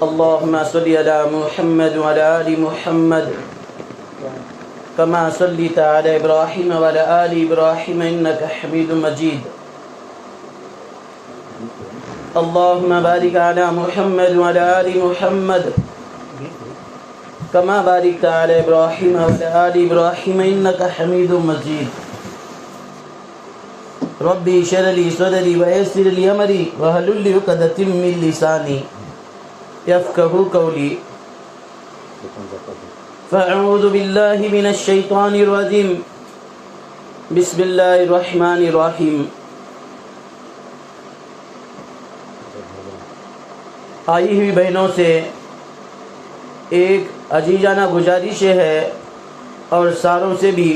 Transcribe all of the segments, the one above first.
اللهم صل على محمد وعلى آل محمد كما صليت على إبراهيم وعلى آل إبراهيم إنك حميد مجيد. اللهم بارك على محمد وعلى آل محمد كما باركت على إبراهيم وعلى آل إبراهيم إنك حميد مجيد. ربي اشرح لي صدري ويسر لي أمري واحلل عقدة من لساني يفقهوا قولي. فأعوذ بالله من الشيطان الرجيم. بسم الله الرحمن الرحيم. آئی ہوئی بہنوں سے ایک عزیزانہ گزارش ہے اور ساروں سے بھی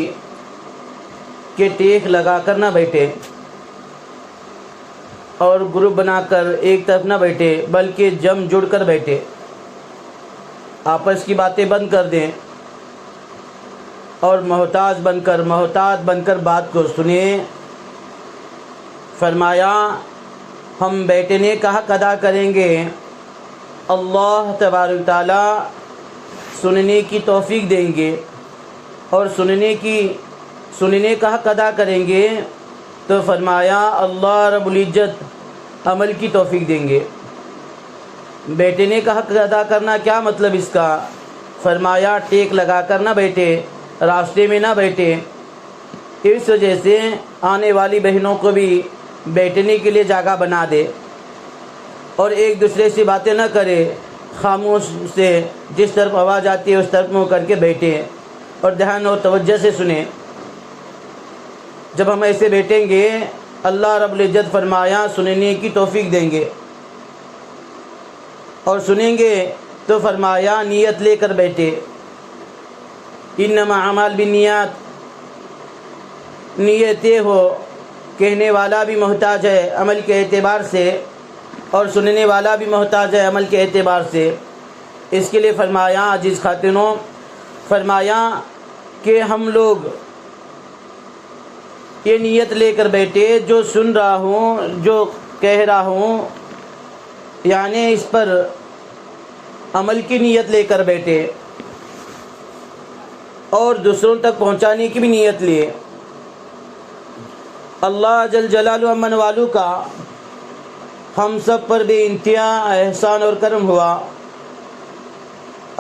کہ ٹیک لگا کر نہ بیٹھے اور گروپ بنا کر ایک طرف نہ بیٹھے بلکہ جم جڑ کر بیٹھے. آپس کی باتیں بند کر دیں اور محتاط بن کر بات کو سنیں. فرمایا ہم بیٹھنے کا حق ادا کریں گے. اللہ تبارک تعالیٰ سننے کی توفیق دیں گے اور سننے کا حق ادا کریں گے تو فرمایا اللہ رب العزت عمل کی توفیق دیں گے. بیٹھنے کا حق ادا کرنا کیا مطلب اس کا؟ فرمایا ٹیک لگا کر نہ بیٹھے، راستے میں نہ بیٹھے. اس وجہ سے آنے والی بہنوں کو بھی بیٹھنے کے لیے جگہ بنا دے اور ایک دوسرے سے باتیں نہ کرے. خاموش سے جس طرف آواز آتی ہے اس طرف منہ کر کے بیٹھے اور دھیان اور توجہ سے سنیں. جب ہم ایسے بیٹھیں گے اللہ رب العزت فرمایا سننے کی توفیق دیں گے اور سنیں گے تو فرمایا نیت لے کر بیٹھے. انما اعمال بالنیات. نیت یہ ہو کہنے والا بھی محتاج ہے عمل کے اعتبار سے اور سننے والا بھی محتاج ہے عمل کے اعتبار سے. اس کے لیے فرمایا عزیز خاتونوں، فرمایا کہ ہم لوگ یہ نیت لے کر بیٹھے جو سن رہا ہوں، جو کہہ رہا ہوں، یعنی اس پر عمل کی نیت لے کر بیٹھے اور دوسروں تک پہنچانے کی بھی نیت لیے. اللہ جل جلالہ امن والو کا ہم سب پر بے انتہا احسان اور کرم ہوا.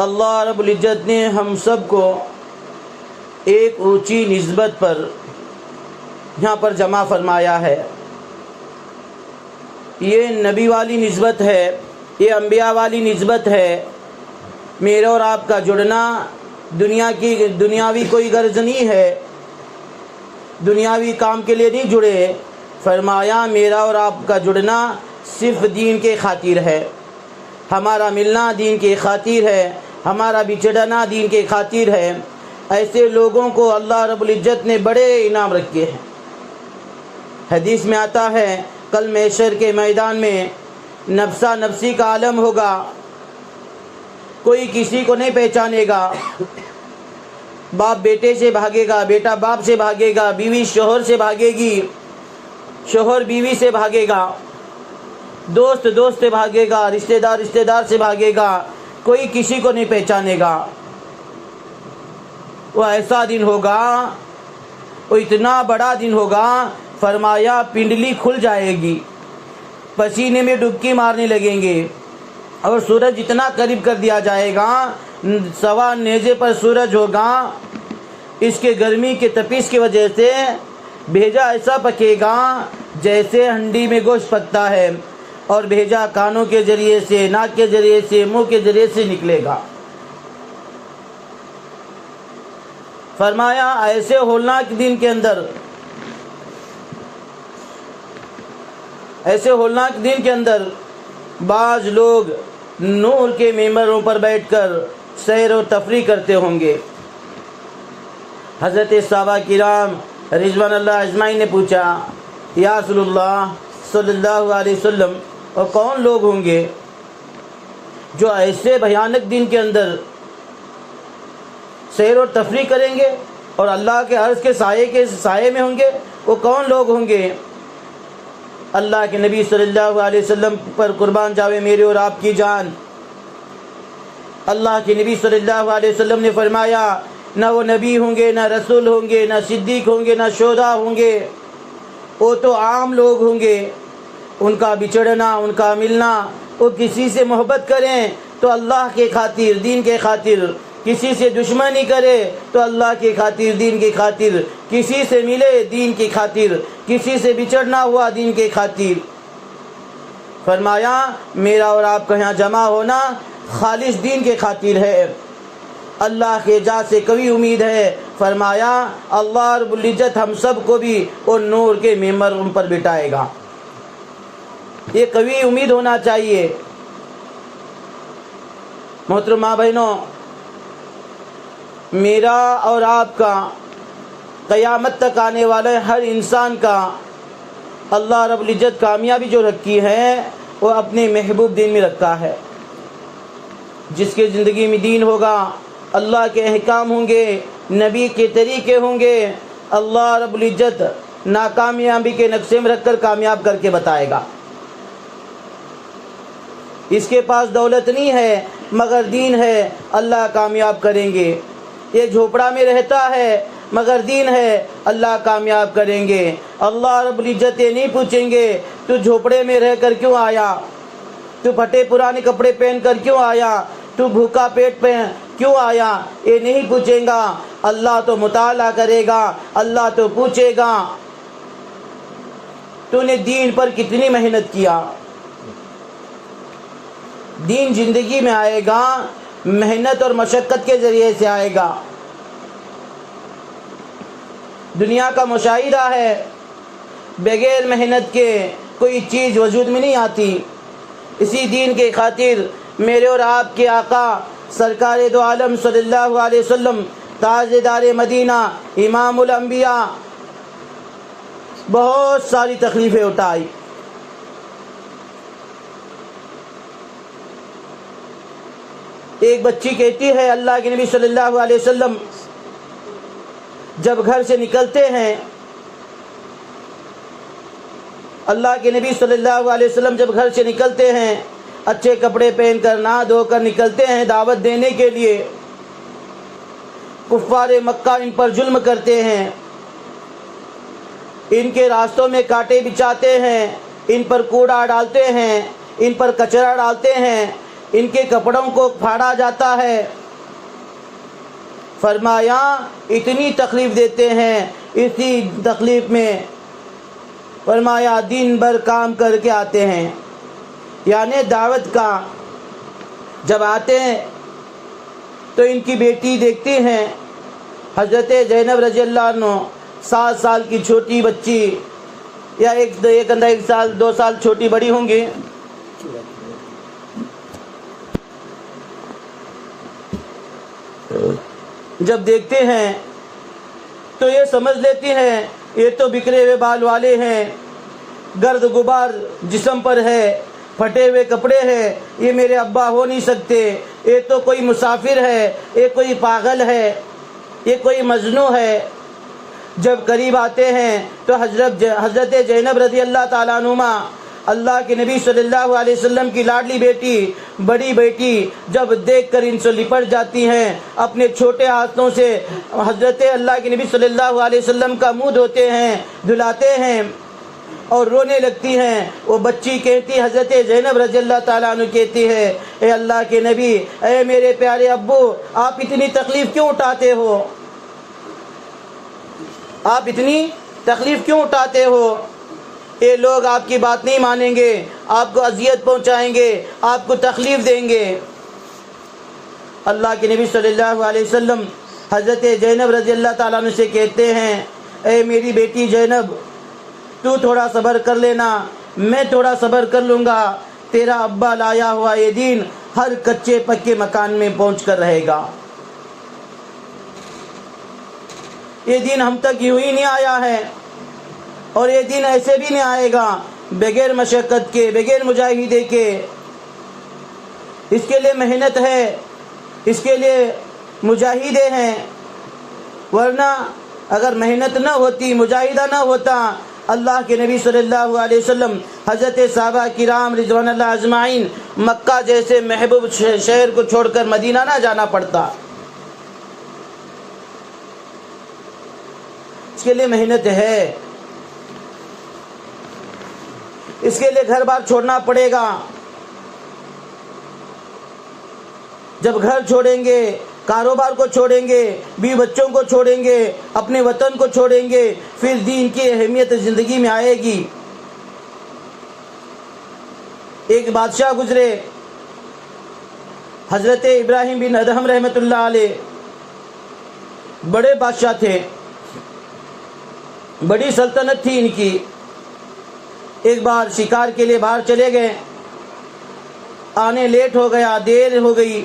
اللہ رب العزت نے ہم سب کو ایک اونچی نسبت پر یہاں پر جمع فرمایا ہے. یہ نبی والی نسبت ہے، یہ انبیاء والی نسبت ہے. میرے اور آپ کا جڑنا دنیاوی کوئی غرض نہیں ہے، دنیاوی کام کے لیے نہیں جڑے. فرمایا میرا اور آپ کا جڑنا صرف دین کے خاطر ہے. ہمارا ملنا دین کے خاطر ہے، ہمارا بچھڑنا دین کے خاطر ہے. ایسے لوگوں کو اللہ رب العزت نے بڑے انعام رکھے ہیں. حدیث میں آتا ہے کل محشر کے میدان میں نفسا نفسی کا عالم ہوگا، کوئی کسی کو نہیں پہچانے گا. باپ بیٹے سے بھاگے گا، بیٹا باپ سے بھاگے گا، بیوی شوہر سے بھاگے گی، شوہر بیوی سے بھاگے گا، دوست سے بھاگے گا، رشتہ دار سے بھاگے گا. کوئی کسی کو نہیں پہچانے گا. وہ ایسا دن ہوگا، وہ اتنا بڑا دن ہوگا. فرمایا پنڈلی کھل جائے گی، پسینے میں ڈبکی مارنے لگیں گے اور سورج اتنا قریب کر دیا جائے گا، سوا نیزے پر سورج ہوگا. اس کے گرمی کے تپش کی وجہ سے بھیجا ایسا پکے گا جیسے ہنڈی میں گوشت پکتا ہے اور بھیجا کانوں کے ذریعے سے، ناک کے ذریعے سے، منہ کے ذریعے سے نکلے گا. فرمایا ایسے ہولناک دن کے اندر بعض لوگ نور کے ممبروں پر بیٹھ کر سیر و تفریح کرتے ہوں گے. حضرت صحابہ کرام رضوان اللہ اجمعین نے پوچھا یا رسول اللہ صلی اللہ علیہ وسلم اور کون لوگ ہوں گے جو ایسے بھیانک دن کے اندر سیر و تفریح کریں گے اور اللہ کے عرش کے سائے میں ہوں گے وہ کون لوگ ہوں گے؟ اللہ کے نبی صلی اللہ علیہ وسلم پر قربان جاوے میرے اور آپ کی جان۔ اللہ کے نبی صلی اللہ علیہ وسلم نے فرمایا نہ وہ نبی ہوں گے، نہ رسول ہوں گے، نہ صدیق ہوں گے، نہ شہداء ہوں گے، وہ تو عام لوگ ہوں گے۔ ان کا بچڑنا، ان کا ملنا، وہ کسی سے محبت کریں تو اللہ کے خاطر، دین کے خاطر، کسی سے دشمنی کرے تو اللہ کی خاطر، دین کی خاطر، کسی سے ملے دین کی خاطر، کسی سے بچڑنا ہوا دین کی خاطر۔ فرمایا میرا اور آپ کا یہاں جمع ہونا خالص دین کے خاطر ہے، اللہ کے ذات سے قوی امید ہے۔ فرمایا اللہ رب العزت ہم سب کو بھی وہ نور کے ممبر پر بٹھائے گا۔ یہ قوی امید ہونا چاہیے۔ محترمہ بہنوں، میرا اور آپ کا، قیامت تک آنے والے ہر انسان کا اللہ رب العزت کامیابی جو رکھی ہے وہ اپنے محبوب دین میں رکھا ہے۔ جس کے زندگی میں دین ہوگا، اللہ کے احکام ہوں گے، نبی کے طریقے ہوں گے، اللہ رب العزت ناکامیابی کے نقشے میں رکھ کر کامیاب کر کے بتائے گا۔ اس کے پاس دولت نہیں ہے مگر دین ہے، اللہ کامیاب کریں گے۔ یہ جھوپڑا میں رہتا ہے مگر دین ہے، اللہ کامیاب کریں گے۔ اللہ رب العزت یہ نہیں پوچھیں گے تو جھوپڑے میں رہ کر کیوں آیا، تو پھٹے پرانے کپڑے پہن کر کیوں آیا، تو بھوکا پیٹ پہ کیوں آیا، یہ نہیں پوچھیں گا۔ اللہ تو مطالعہ کرے گا، اللہ تو پوچھے گا تو نے دین پر کتنی محنت کیا۔ دین زندگی میں آئے گا محنت اور مشقت کے ذریعے سے آئے گا۔ دنیا کا مشاہدہ ہے بغیر محنت کے کوئی چیز وجود میں نہیں آتی۔ اسی دین کے خاطر میرے اور آپ کے آقا سرکار دو عالم صلی اللہ علیہ وسلم، تاجدار مدینہ، امام الانبیاء، بہت ساری تکلیفیں اٹھائی۔ ایک بچی کہتی ہے اللہ کے نبی صلی اللہ علیہ وسلم جب گھر سے نکلتے ہیں، اللہ کے نبی صلی اللہ علیہ وسلم جب گھر سے نکلتے ہیں، اچھے کپڑے پہن کر نہا دھو کر نکلتے ہیں دعوت دینے کے لیے۔ کفار مکہ ان پر ظلم کرتے ہیں، ان کے راستوں میں کانٹے بچھاتے ہیں، ان پر کوڑا ڈالتے ہیں، ان پر کچرا ڈالتے ہیں، ان کے کپڑوں کو پھاڑا جاتا ہے۔ فرمایا اتنی تکلیف دیتے ہیں، اسی تکلیف میں فرمایا دن بھر کام کر کے آتے ہیں، یعنی دعوت کا جب آتے ہیں تو ان کی بیٹی دیکھتی ہیں حضرت زینب رضی اللہ عنہ، 7 سال کی چھوٹی بچی، یا ایک سال 2 سال چھوٹی بڑی ہوں گی، جب دیکھتے ہیں تو یہ سمجھ لیتی ہیں یہ تو بکھرے ہوئے بال والے ہیں، گرد غبار جسم پر ہے، پھٹے ہوئے کپڑے ہیں، یہ میرے ابا ہو نہیں سکتے، یہ تو کوئی مسافر ہے، یہ کوئی پاگل ہے، یہ کوئی مجنون ہے۔ جب قریب آتے ہیں تو حضرت زینب رضی اللہ تعالیٰ عنہ، اللہ کے نبی صلی اللہ علیہ وسلم کی لاڈلی بیٹی، بڑی بیٹی، جب دیکھ کر ان سے لپٹ جاتی ہیں، اپنے چھوٹے ہاتھوں سے حضرت اللہ کے نبی صلی اللہ علیہ وسلم کا منہ دھوتے ہیں، دھلاتے ہیں اور رونے لگتی ہیں۔ وہ بچی کہتی، حضرت زینب رضی اللہ تعالیٰ عنہ کہتی ہے، اے اللہ کے نبی، اے میرے پیارے ابو، آپ اتنی تکلیف کیوں اٹھاتے ہو، آپ اتنی تکلیف کیوں اٹھاتے ہو؟ یہ لوگ آپ کی بات نہیں مانیں گے، آپ کو اذیت پہنچائیں گے، آپ کو تکلیف دیں گے۔ اللہ کے نبی صلی اللہ علیہ وسلم حضرت زینب رضی اللہ تعالیٰ عنہ سے کہتے ہیں، اے میری بیٹی زینب، تو تھوڑا صبر کر لینا، میں تھوڑا صبر کر لوں گا، تیرا ابا لایا ہوا یہ دین ہر کچے پکے مکان میں پہنچ کر رہے گا۔ یہ دین ہم تک یوں ہی نہیں آیا ہے، اور یہ دین ایسے بھی نہیں آئے گا بغیر مشقت کے، بغیر مجاہدے کے۔ اس کے لیے محنت ہے، اس کے لیے مجاہدے ہیں، ورنہ اگر محنت نہ ہوتی، مجاہدہ نہ ہوتا، اللہ کے نبی صلی اللہ علیہ وسلم حضرت صحابہ کرام رضوان اللہ اجمعین مکہ جیسے محبوب شہر کو چھوڑ کر مدینہ نہ جانا پڑتا۔ اس کے لیے محنت ہے، اس کے لیے گھر بار چھوڑنا پڑے گا۔ جب گھر چھوڑیں گے، کاروبار کو چھوڑیں گے، بیوی بچوں کو چھوڑیں گے، اپنے وطن کو چھوڑیں گے، پھر دین کی اہمیت زندگی میں آئے گی۔ ایک بادشاہ گزرے، حضرت ابراہیم بن ادہم رحمۃ اللہ علیہ، بڑے بادشاہ تھے، بڑی سلطنت تھی ان کی۔ ایک بار شکار کے لیے باہر چلے گئے، آنے لیٹ ہو گیا، دیر ہو گئی۔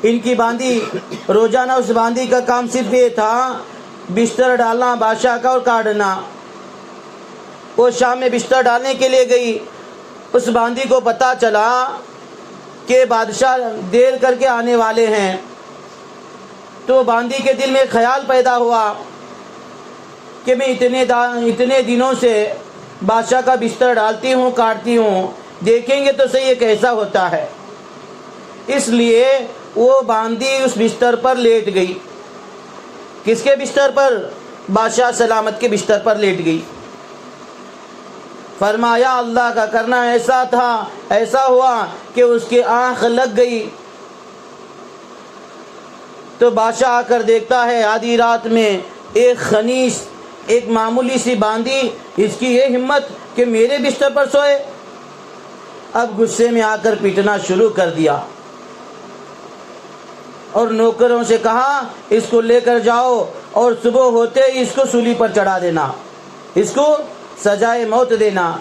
ان کی باندی، روزانہ اس باندی کا کام صرف یہ تھا بستر ڈالنا بادشاہ کا اور کاٹنا۔ وہ شام میں بستر ڈالنے کے لیے گئی، اس باندی کو پتہ چلا کہ بادشاہ دیر کر کے آنے والے ہیں، تو باندی کے دل میں خیال پیدا ہوا کہ میں اتنے دنوں سے بادشاہ کا بستر ڈالتی ہوں، کاٹتی ہوں، دیکھیں گے تو صحیح یہ کیسا ہوتا ہے۔ اس لیے وہ باندی اس بستر پر لیٹ گئی۔ کس کے بستر پر؟ بادشاہ سلامت کے بستر پر لیٹ گئی۔ فرمایا اللہ کا کرنا ایسا تھا، ایسا ہوا کہ اس کی آنکھ لگ گئی۔ تو بادشاہ آ کر دیکھتا ہے آدھی رات میں ایک خنیس، ایک معمولی سی باندی، اس کی یہ ہمت کہ میرے بستر پر سوئے۔ اب غصے میں آ کر پیٹنا شروع کر دیا اور نوکروں سے کہا اس کو لے کر جاؤ اور صبح ہوتے ہی اس کو سولی پر چڑھا دینا، اس کو سزائے موت دینا۔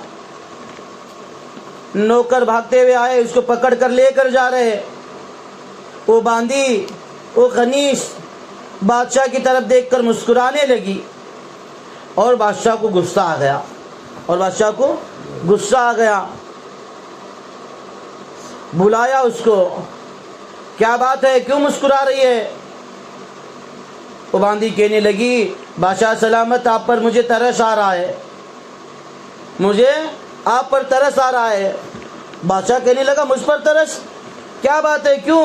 نوکر بھاگتے ہوئے آئے، اس کو پکڑ کر لے کر جا رہے۔ وہ باندی، وہ خنیس بادشاہ کی طرف دیکھ کر مسکرانے لگی اور بادشاہ کو غصہ آ گیا، بلایا اس کو، کیا بات ہے، کیوں مسکرا رہی ہے؟ وہ باندی کہنے لگی بادشاہ سلامت آپ پر مجھے ترس آ رہا ہے، مجھے آپ پر ترس آ رہا ہے۔ بادشاہ کہنے لگا مجھ پر ترس؟ کیا بات ہے، کیوں؟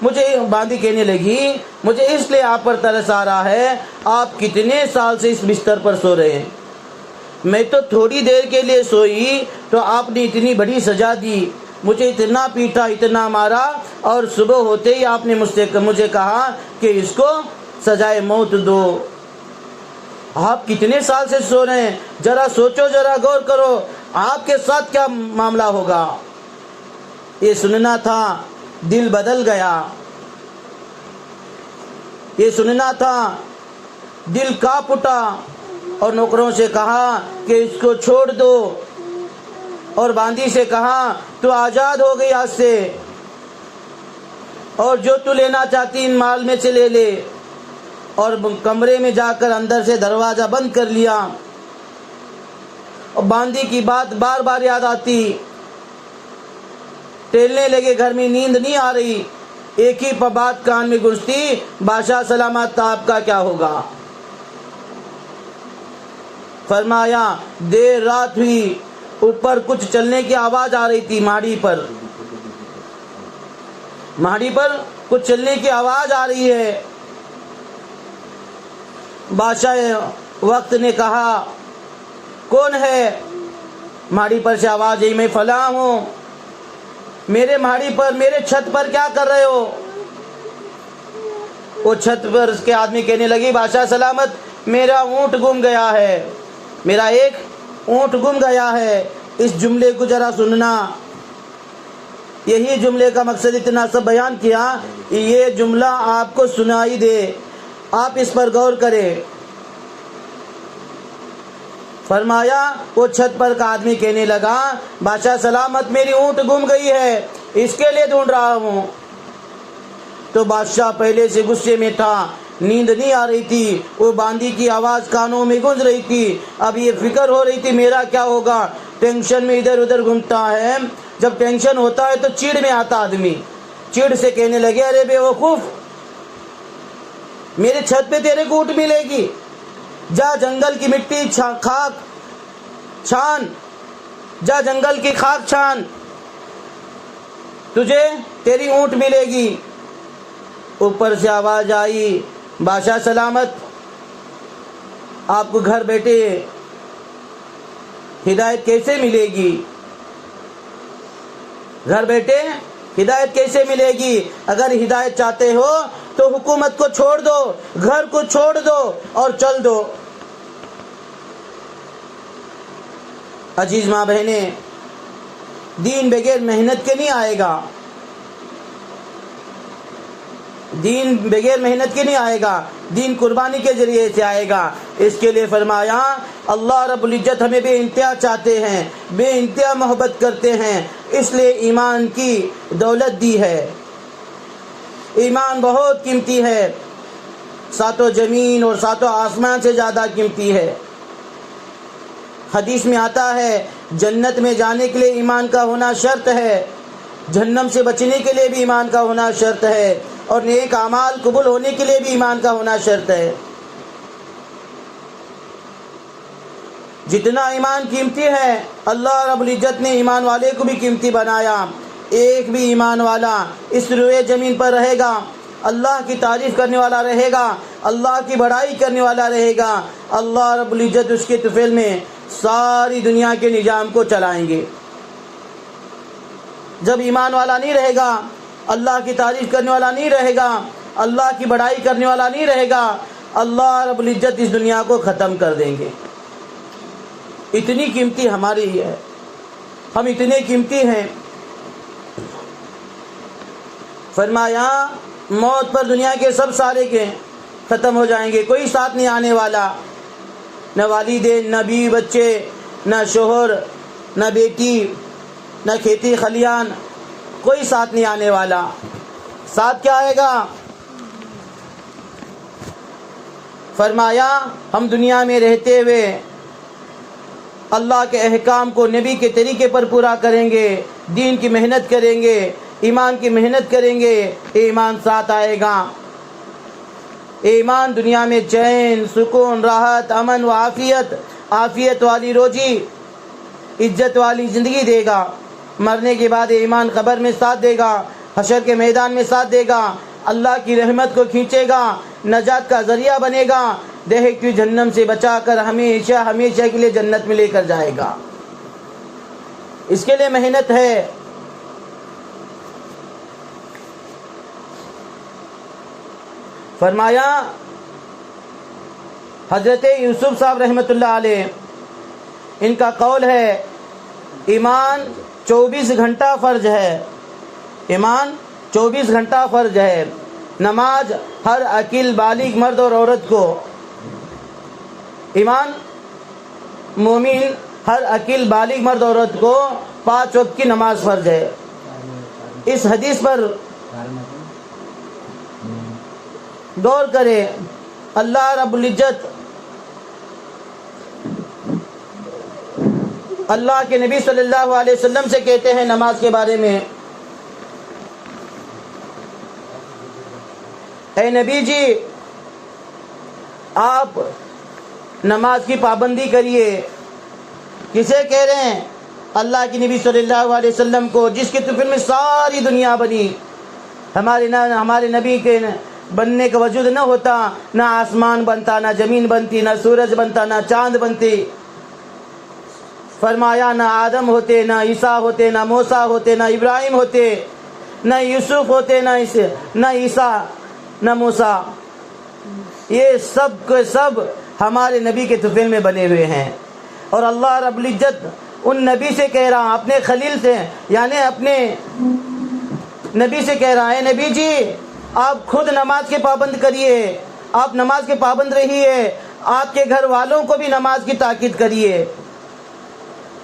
مجھے باندی کہنے لگی مجھے اس لیے آپ پر ترس آ رہا ہے، آپ کتنے سال سے اس بستر پر سو رہے ہیں، میں تو تھوڑی دیر کے لیے سوئی تو آپ نے اتنی بڑی سزا دی، مجھے اتنا پیٹا، اتنا مارا، اور صبح ہوتے ہی آپ نے مجھے کہا کہ اس کو سزائے موت دو۔ آپ کتنے سال سے سو رہے ہیں، ذرا سوچو، ذرا غور کرو، آپ کے ساتھ کیا معاملہ ہوگا۔ یہ سننا تھا، دل بدل گیا، یہ سننا تھا، دل کانپ اٹھا، اور نوکروں سے کہا کہ اس کو چھوڑ دو، اور باندی سے کہا تو آزاد ہو گئی آج سے، اور جو تو لینا چاہتی ان مال میں سے لے لے۔ اور کمرے میں جا کر اندر سے دروازہ بند کر لیا۔ اور باندی کی بات بار بار یاد آتی، ٹہلنے لگے، گھر میں نیند نہیں آ رہی، ایک ہی بات کان میں گونجتی، بادشاہ سلامت آپ کا کیا ہوگا۔ فرمایا دیر رات ہوئی، اوپر کچھ چلنے کی آواز آ رہی تھی، ماڑی پر کچھ چلنے کی آواز آ رہی ہے۔ بادشاہ وقت نے کہا کون ہے؟ ماڑی پر سے آواز آئی، میں فلاں ہوں، میرے ماڑی پر، میرے چھت پر کیا کر رہے ہو؟ وہ چھت پر اس کے آدمی کہنے لگی بادشاہ سلامت میرا اونٹ گم گیا ہے، میرا ایک اونٹ گم گیا ہے۔ اس جملے کو ذرا سننا، یہی جملے کا مقصد اتنا سب بیان کیا، یہ جملہ آپ کو سنائی دے، آپ اس پر غور کریں۔ فرمایا وہ چھت پر کا آدمی کہنے لگا بادشاہ سلامت میری اونٹ گم گئی ہے، اس کے لیے ڈھونڈ رہا ہوں۔ تو بادشاہ پہلے سے غصے میں تھا، نیند نہیں آ رہی تھی، وہ باندی کی آواز کانوں میں گونج رہی تھی، اب یہ فکر ہو رہی تھی میرا کیا ہوگا، ٹینشن میں ادھر ادھر گھومتا ہے۔ جب ٹینشن ہوتا ہے تو چڑ میں آتا آدمی، چڑ سے کہنے لگے ارے بے وقوف، میرے چھت پہ تیرے کو اونٹ ملے گی، جا جنگل کی مٹی خاک چھان، جا جنگل کی خاک چھان، تجھے تیری اونٹ ملے گی۔ اوپر سے آواز آئی، بادشاہ سلامت، آپ کو گھر بیٹھے ہدایت کیسے ملے گی؟ گھر بیٹھے ہدایت کیسے ملے گی؟ اگر ہدایت چاہتے ہو تو حکومت کو چھوڑ دو، گھر کو چھوڑ دو اور چل دو۔ عزیز ماں بہنیں، دین بغیر محنت کے نہیں آئے گا، دین بغیر محنت کے نہیں آئے گا، دین قربانی کے ذریعے سے آئے گا۔ اس کے لیے فرمایا اللہ رب العزت ہمیں بے انتہا چاہتے ہیں، بے انتہا محبت کرتے ہیں، اس لیے ایمان کی دولت دی ہے۔ ایمان بہت قیمتی ہے، ساتوں زمین اور ساتوں آسمان سے زیادہ قیمتی ہے۔ حدیث میں آتا ہے جنت میں جانے کے لیے ایمان کا ہونا شرط ہے، جہنم سے بچنے کے لیے بھی ایمان کا ہونا شرط ہے، اور نیک اعمال قبول ہونے کے لیے بھی ایمان کا ہونا شرط ہے۔ جتنا ایمان قیمتی ہے، اللہ رب العزت نے ایمان والے کو بھی قیمتی بنایا۔ ایک بھی ایمان والا اس روئے زمین پر رہے گا، اللہ کی تعریف کرنے والا رہے گا، اللہ کی بڑائی کرنے والا رہے گا، اللہ رب العزت اس کے طفیل میں ساری دنیا کے نظام کو چلائیں گے۔ جب ایمان والا نہیں رہے گا، اللہ کی تعریف کرنے والا نہیں رہے گا، اللہ کی بڑائی کرنے والا نہیں رہے گا، اللہ رب العزت اس دنیا کو ختم کر دیں گے۔ اتنی قیمتی ہماری ہے، ہم اتنے قیمتی ہیں۔ فرمایا موت پر دنیا کے سب سارے کے ختم ہو جائیں گے، کوئی ساتھ نہیں آنے والا، نہ والدین، نہ بیوی بچے، نہ شوہر، نہ بیٹی، نہ کھیتی خلیان، کوئی ساتھ نہیں آنے والا۔ ساتھ کیا آئے گا؟ فرمایا ہم دنیا میں رہتے ہوئے اللہ کے احکام کو نبی کے طریقے پر پورا کریں گے، دین کی محنت کریں گے، ایمان کی محنت کریں گے، ایمان ساتھ آئے گا۔ ایمان دنیا میں چین، سکون، راحت، امن و عافیت والی روزی، عزت والی زندگی دے گا۔ مرنے کے بعد ایمان قبر میں ساتھ دے گا، حشر کے میدان میں ساتھ دے گا، اللہ کی رحمت کو کھینچے گا، نجات کا ذریعہ بنے گا، دہکتی جہنم سے بچا کر ہمیشہ ہمیشہ کے لیے جنت میں لے کر جائے گا۔ اس کے لیے محنت ہے۔ فرمایا حضرت یوسف صاحب رحمۃ اللہ علیہ، ان کا قول ہے ایمان 24 گھنٹہ فرض ہے، ایمان 24 گھنٹہ فرض ہے۔ نماز ہر عاقل بالغ مرد اور عورت کو، ایمان مومن ہر عاقل بالغ مرد اور عورت کو 5 وقت کی نماز فرض ہے۔ اس حدیث پر غور کرے۔ اللہ رب العزت اللہ کے نبی صلی اللہ علیہ وسلم سے کہتے ہیں نماز کے بارے میں، اے نبی جی آپ نماز کی پابندی کریے۔ کسے کہہ رہے ہیں؟ اللہ کے نبی صلی اللہ علیہ وسلم کو، جس کے طفل میں ساری دنیا بنی۔ ہمارے نبی کے بننے کا وجود نہ ہوتا، نہ آسمان بنتا، نہ زمین بنتی، نہ سورج بنتا، نہ چاند بنتی۔ فرمایا نہ آدم ہوتے، نہ عیسیٰ ہوتے، نہ موسیٰ ہوتے، نہ ابراہیم ہوتے، نہ یوسف ہوتے، نہ عیسیٰ، نہ موسیٰ۔ یہ سب کے سب ہمارے نبی کے طفیل میں بنے ہوئے ہیں۔ اور اللہ رب العزت ان نبی سے کہہ رہا، اپنے خلیل سے، یعنی اپنے نبی سے کہہ رہا ہے، نبی جی آپ خود نماز کے پابند کریے، آپ نماز کے پابند رہیے، آپ کے گھر والوں کو بھی نماز کی تاکید کریے۔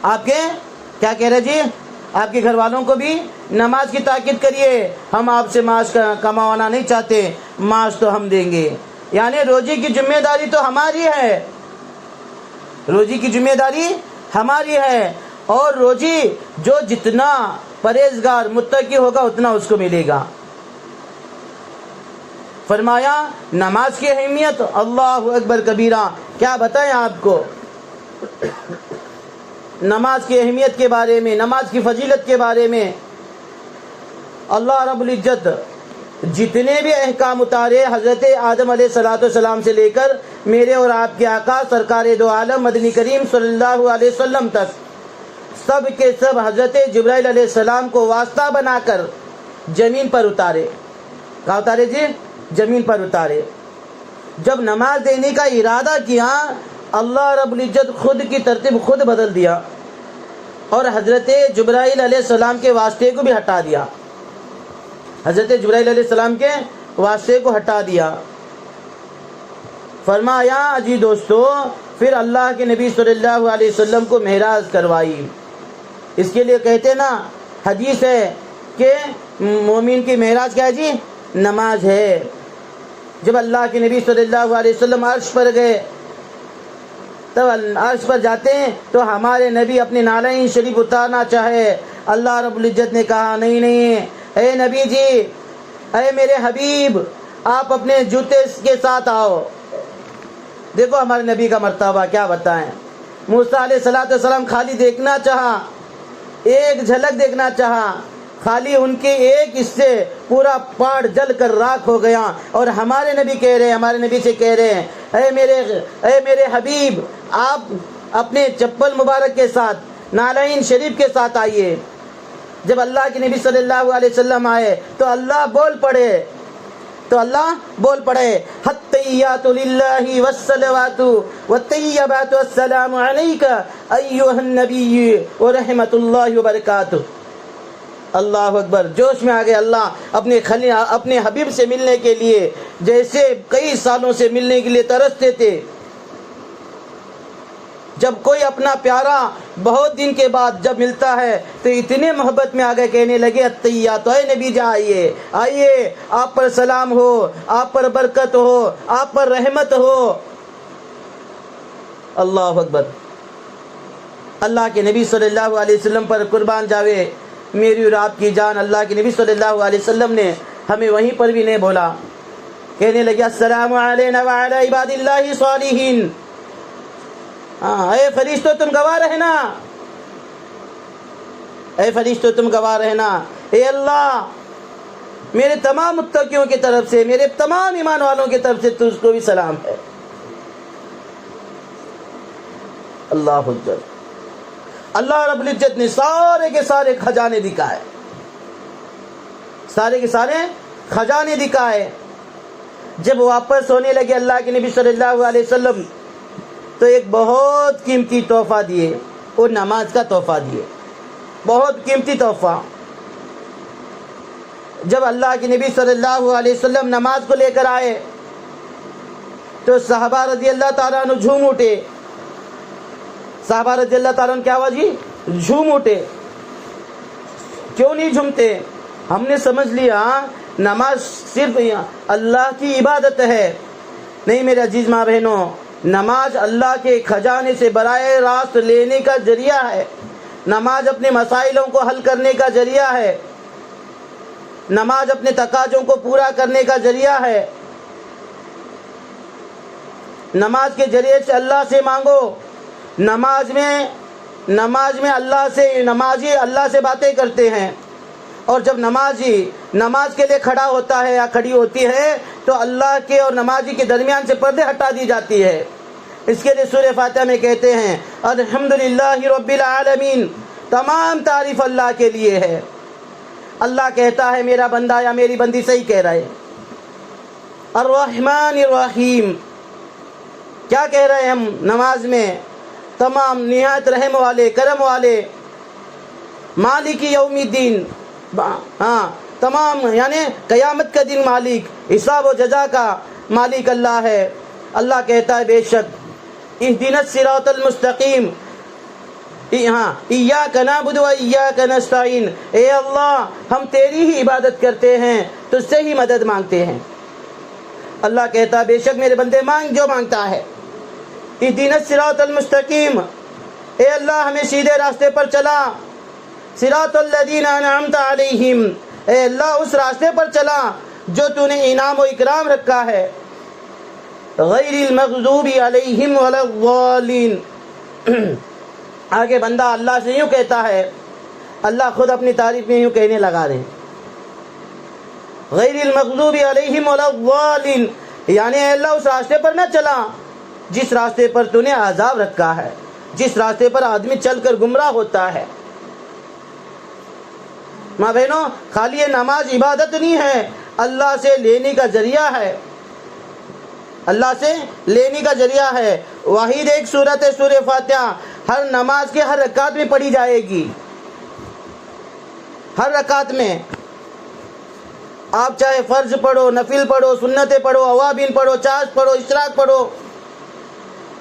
آپ کے کیا کہہ رہے جی؟ آپ کے گھر والوں کو بھی نماز کی تاکید کریے۔ ہم آپ سے معاش کمانا نہیں چاہتے، معاش تو ہم دیں گے، یعنی روزی کی ذمہ داری تو ہماری ہے، روزی کی ذمہ داری ہماری ہے، اور روزی جو جتنا پرہیزگار متقی ہوگا اتنا اس کو ملے گا۔ فرمایا نماز کی اہمیت اللہ اکبر کبیرہ، کیا بتائیں آپ کو نماز کی اہمیت کے بارے میں، نماز کی فضیلت کے بارے میں۔ اللہ رب العزت جتنے بھی احکام اتارے حضرت آدم علیہ السلام سے لے کر میرے اور آپ کے آقا سرکار دو عالم مدنی کریم صلی اللہ علیہ وسلم تک، سب کے سب حضرت جبرائیل علیہ السلام کو واسطہ بنا کر زمین پر اتارے۔ کہاں اتارے جی؟ زمین پر اتارے۔ جب نماز دینے کا ارادہ کیا، اللہ رب العزت خود کی ترتیب خود بدل دیا اور حضرت جبرائیل علیہ السلام کے واسطے کو بھی ہٹا دیا، حضرت جبرائیل علیہ السلام کے واسطے کو ہٹا دیا۔ فرمایا جی دوستو، پھر اللہ کے نبی صلی اللہ علیہ وسلم کو معراج کروائی۔ اس کے لیے کہتے نا، حدیث ہے کہ مومن کی معراج کیا ہے جی؟ نماز ہے۔ جب اللہ کے نبی صلی اللہ علیہ وسلم عرش پر گئے، تب عرش پر جاتے ہیں تو ہمارے نبی اپنے نالین شریف اتارنا چاہے، اللہ رب العزت نے کہا نہیں نہیں، اے نبی جی، اے میرے حبیب، آپ اپنے جوتے کے ساتھ آؤ۔ دیکھو ہمارے نبی کا مرتبہ کیا بتائیں۔ موسیٰ علیہ السلام خالی دیکھنا چاہا، ایک جھلک دیکھنا چاہا، خالی ان کے ایک حصے پورا پہاڑ جل کر راکھ ہو گیا، اور ہمارے نبی کہہ رہے ہیں، ہمارے نبی سے کہہ رہے ہیں، اے میرے حبیب، آپ اپنے چپل مبارک کے ساتھ نالین شریف کے ساتھ آئیے۔ جب اللہ کے نبی صلی اللہ علیہ وسلم آئے تو اللہ بول پڑے حتیات للہ والصلوات والطیبات والسلام علیک ایھا النبی ورحمۃ اللہ وبرکاتہ۔ اللہ اکبر، جوش میں آ گئے اللہ اپنے حبیب سے ملنے کے لیے، جیسے کئی سالوں سے ملنے کے لیے ترستے تھے۔ جب کوئی اپنا پیارا بہت دن کے بعد جب ملتا ہے تو اتنے محبت میں آگے کہنے لگے اتیات، اے نبی جا آئیے، آپ پر سلام ہو، آپ پر برکت ہو، آپ پر رحمت ہو۔ اللہ اکبر۔ اللہ کے نبی صلی اللہ علیہ وسلم پر قربان جاوے میری اور آپ کی جان، اللہ کے نبی صلی اللہ علیہ وسلم نے ہمیں وہیں پر بھی نہیں بولا، کہنے لگے السلام علینا وعلی عباد اللہ صالحین۔ اے فرشتوں تم گواہ رہنا، اے فرشتوں تم گواہ رہنا، اے اللہ میرے تمام متقیوں کی طرف سے، میرے تمام ایمان والوں کی طرف سے تجھ کو بھی سلام ہے۔ اللہ اکبر۔ اللہ رب العزت نے سارے کے سارے خزانے دکھائے، سارے کے سارے خزانے دکھائے۔ جب واپس ہونے لگے اللہ کے نبی صلی اللہ علیہ وسلم تو ایک بہت قیمتی تحفہ دیے، اور نماز کا تحفہ دیے، بہت قیمتی تحفہ۔ جب اللہ کے نبی صلی اللہ علیہ وسلم نماز کو لے کر آئے تو صحابہ رضی اللہ تعالیٰ عنہ جھوم اٹھے۔ صحابہ رضی اللہ تعالیٰ عنہ کیا ہوا جی؟ جھوم اٹھے۔ کیوں نہیں جھومتے؟ ہم نے سمجھ لیا نماز صرف اللہ کی عبادت ہے۔ نہیں میرے عزیز ماں بہنوں، نماز اللہ کے خزانے سے براہ راست لینے کا ذریعہ ہے۔ نماز اپنے مسائلوں کو حل کرنے کا ذریعہ ہے۔ نماز اپنے تقاضوں کو پورا کرنے کا ذریعہ ہے۔ نماز کے ذریعے سے اللہ سے مانگو۔ نماز میں نمازی اللہ سے باتیں کرتے ہیں، اور جب نمازی نماز کے لیے کھڑا ہوتا ہے یا کھڑی ہوتی ہے تو اللہ کے اور نمازی کے درمیان سے پردے ہٹا دی جاتی ہے۔ اس کے لیے سورہ فاتحہ میں کہتے ہیں الحمدللہ رب العالمین، تمام تعریف اللہ کے لیے ہے۔ اللہ کہتا ہے میرا بندہ یا میری بندی صحیح کہہ رہا ہے۔ الرحمن الرحیم، کیا کہہ رہے ہیں ہم نماز میں؟ تمام نہایت رحم والے، کرم والے، مالک یوم الدین، تمام یعنی قیامت کا دن مالک، حساب و جزا کا مالک اللہ ہے۔ اللہ کہتا ہے بے شک اہدنا الصراط المستقیم، ایاک نعبد و ایاک نستعین، اے اللہ ہم تیری ہی عبادت کرتے ہیں، تجھ سے ہی مدد مانگتے ہیں۔ اللہ کہتا ہے بے شک میرے بندے مانگ جو مانگتا ہے۔ اہدنا الصراط المستقیم، اے اللہ ہمیں سیدھے راستے پر چلا۔ صراط الذین انعمت علیہم، اے اللہ اس راستے پر چلا جو تو نے انعام و اکرام رکھا ہے. غیر المغضوب علیہم ولا الضالین. آگے بندہ اللہ سے یوں کہتا ہے، اللہ خود اپنی تعریف میں یوں کہنے لگا رہے ہیں، غیر المغضوب علیہم ولا الضالین، یعنی اے اللہ اس راستے پر نہ چلا جس راستے پر تو نے عذاب رکھا ہے، جس راستے پر آدمی چل کر گمراہ ہوتا ہے. ماں بہنوں، خالی یہ نماز عبادت نہیں ہے، اللہ سے لینے کا ذریعہ ہے، اللہ سے لینے کا ذریعہ ہے. واحد ایک سورت ہے سورہ فاتحہ، ہر نماز کے ہر رکعت میں پڑھی جائے گی. ہر رکعت میں آپ چاہے فرض پڑھو، نفل پڑھو، سنتیں پڑھو، اوابین پڑھو، چاش پڑھو، اشراق پڑھو،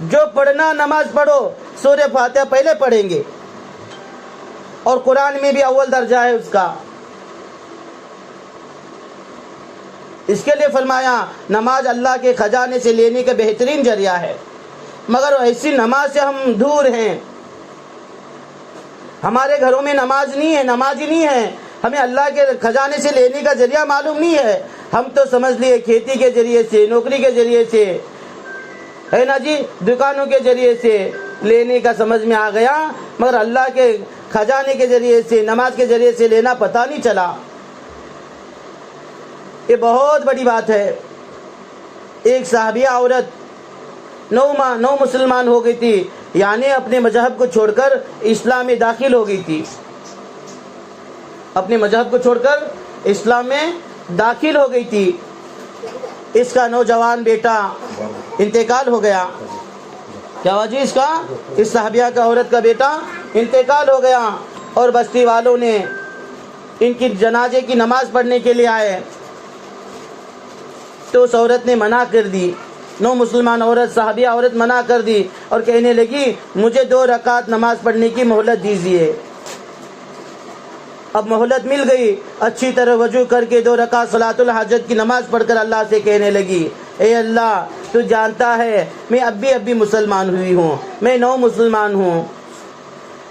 جو پڑھنا نماز پڑھو سورہ فاتحہ پہلے پڑھیں گے. اور قرآن میں بھی اول درجہ ہے اس کا. اس کے لیے فرمایا نماز اللہ کے خزانے سے لینے کا بہترین ذریعہ ہے. مگر ایسی نماز سے ہم دور ہیں، ہمارے گھروں میں نماز نہیں ہے، نماز ہی نہیں ہے، ہمیں اللہ کے خزانے سے لینے کا ذریعہ معلوم نہیں ہے. ہم تو سمجھ لیے کھیتی کے ذریعے سے، نوکری کے ذریعے سے، ہے نا جی، دکانوں کے ذریعے سے لینے کا سمجھ میں آ گیا، مگر اللہ کے خزانے کے ذریعے سے، نماز کے ذریعے سے لینا پتہ نہیں چلا. یہ بہت بڑی بات ہے. ایک صحابیہ عورت 9 مسلمان ہو گئی تھی، یعنی اپنے مذہب کو چھوڑ کر اسلام میں داخل ہو گئی تھی. اپنے مذہب کو چھوڑ کر اسلام میں داخل ہو گئی تھی. اس کا نوجوان بیٹا انتقال ہو گیا. کیا وجہ اس کا؟ اس صحابیہ کا عورت کا بیٹا انتقال ہو گیا، اور بستی والوں نے ان کی جنازے کی نماز پڑھنے کے لیے آئے تو اس عورت نے منع کر دی. 9 مسلمان عورت، صحابیہ عورت منع کر دی اور کہنے لگی مجھے 2 رکعت نماز پڑھنے کی مہلت دیجیے. اب مہلت مل گئی، اچھی طرح وضو کر کے 2 رکعت صلاۃ الحاجت کی نماز پڑھ کر اللہ سے کہنے لگی اے اللہ تو جانتا ہے میں اب بھی مسلمان ہوئی ہوں، میں 9 مسلمان ہوں،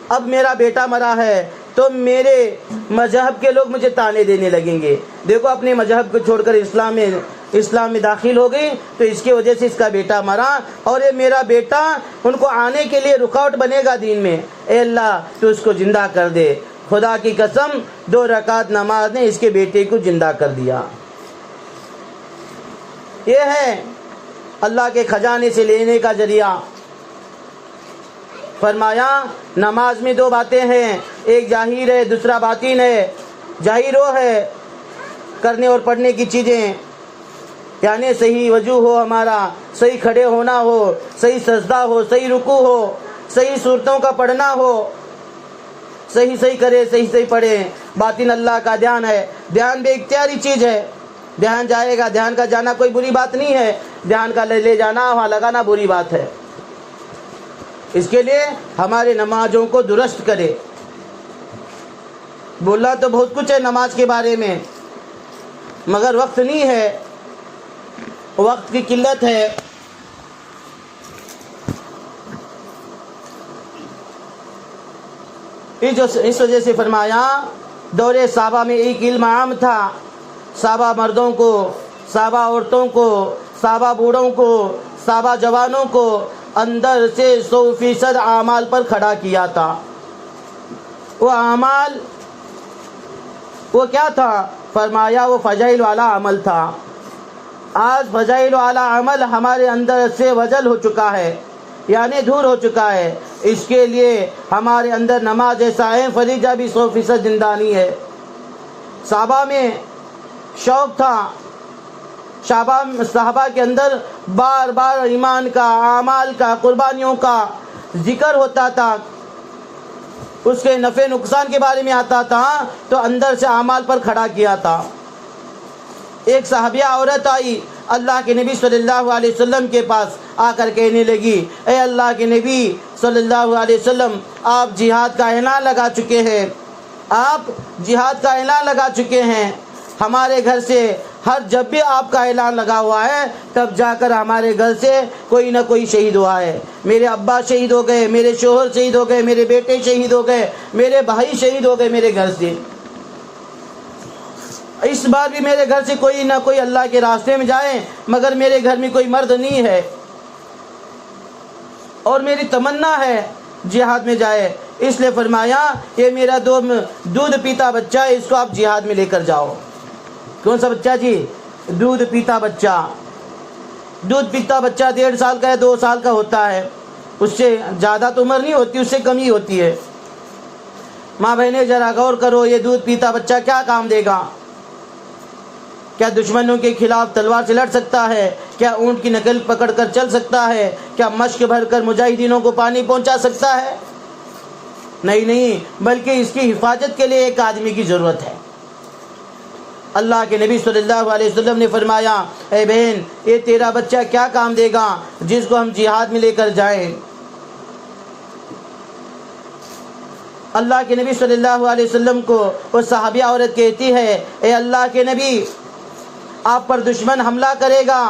اب میرا بیٹا مرا ہے تو میرے مذہب کے لوگ مجھے تانے دینے لگیں گے. دیکھو اپنے مذہب کو چھوڑ کر اسلام میں داخل ہو گئی تو اس کی وجہ سے اس کا بیٹا مرا، اور یہ میرا بیٹا ان کو آنے کے لیے رکاوٹ بنے گا دین میں. اے اللہ تو اس کو زندہ کر دے. خدا کی قسم 2 رکعت نماز نے اس کے بیٹے کو زندہ کر دیا. یہ ہے اللہ کے خزانے سے لینے کا ذریعہ. فرمایا نماز میں 2 باتیں ہیں، ایک ظاہر ہے، دوسرا باطن ہے. ظاہر وہ ہے کرنے اور پڑھنے کی چیزیں، یعنی صحیح وضو ہو ہمارا، صحیح کھڑے ہونا ہو، صحیح سجدہ ہو، صحیح رکوع ہو، صحیح صورتوں کا پڑھنا ہو، صحیح کرے، صحیح پڑھے. باطن اللہ کا دھیان ہے. دھیان بھی اختیاری چیز ہے. دھیان جائے گا، دھیان کا جانا کوئی بری بات نہیں ہے، دھیان کا لے جانا وہاں لگانا بری بات ہے. اس کے لیے ہمارے نمازوں کو درست کرے. بولا تو بہت کچھ ہے نماز کے بارے میں، مگر وقت نہیں ہے، وقت کی قلت ہے. اس وجہ سے فرمایا دور صحابہ میں ایک علم عام تھا. صحابہ مردوں کو، صحابہ عورتوں کو، صحابہ بوڑھوں کو، صحابہ جوانوں کو اندر سے 100% اعمال پر کھڑا کیا تھا. وہ اعمال وہ کیا تھا؟ فرمایا وہ فضائل والا عمل تھا. آج فضائل والا عمل ہمارے اندر سے وجل ہو چکا ہے، یعنی دور ہو چکا ہے. اس کے لیے ہمارے اندر نماز سائیں فریضہ بھی 100% زندہ نہیں ہے. صحابہ میں شوق تھا، صحابہ کے اندر بار بار ایمان کا، اعمال کا، قربانیوں کا ذکر ہوتا تھا، اس کے نفع نقصان کے بارے میں آتا تھا تو اندر سے اعمال پر کھڑا کیا تھا. ایک صحابیہ عورت آئی اللہ کے نبی صلی اللہ علیہ وسلم کے پاس، آ کر کہنے لگی اے اللہ کے نبی صلی اللہ علیہ وسلم آپ جہاد کا اعلان لگا چکے ہیں، آپ جہاد کا اعلان لگا چکے ہیں. ہمارے گھر سے جب بھی آپ کا اعلان لگا ہوا ہے تب جا کر ہمارے گھر سے کوئی نہ کوئی شہید ہوا ہے. میرے ابا شہید ہو گئے، میرے شوہر شہید ہو گئے، میرے بیٹے شہید ہو گئے، میرے بھائی شہید ہو گئے میرے گھر سے. اس بار بھی میرے گھر سے کوئی نہ کوئی اللہ کے راستے میں جائے، مگر میرے گھر میں کوئی مرد نہیں ہے، اور میری تمنا ہے جہاد میں جائے، اس لیے فرمایا یہ میرا دودھ پیتا بچہ ہے، اس کو آپ جہاد میں لے کر جاؤ۔ کون سا بچہ جی؟ دودھ پیتا بچہ۔ دودھ پیتا بچہ 1.5 سال کا ہے، 2 سال کا ہوتا ہے، اس سے زیادہ تو عمر نہیں ہوتی، اس سے کم ہی ہوتی ہے۔ ماں بہنیں ذرا غور کرو، یہ دودھ پیتا بچہ کیا کام دے گا؟ کیا دشمنوں کے خلاف تلوار سے لڑ سکتا ہے؟ کیا اونٹ کی نقل پکڑ کر چل سکتا ہے؟ کیا مشق بھر کر مجاہدینوں کو پانی پہنچا سکتا ہے؟ نہیں، بلکہ اس کی حفاظت کے لیے ایک آدمی کی ضرورت ہے۔ اللہ کے نبی صلی اللہ علیہ وسلم نے فرمایا، اے بہن، یہ تیرا بچہ کیا کام دے گا جس کو ہم جہاد میں لے کر جائیں؟ اللہ کے نبی صلی اللہ علیہ وسلم کو وہ صحابیہ عورت کہتی ہے، اے اللہ کے نبی، آپ پر دشمن حملہ کرے گا،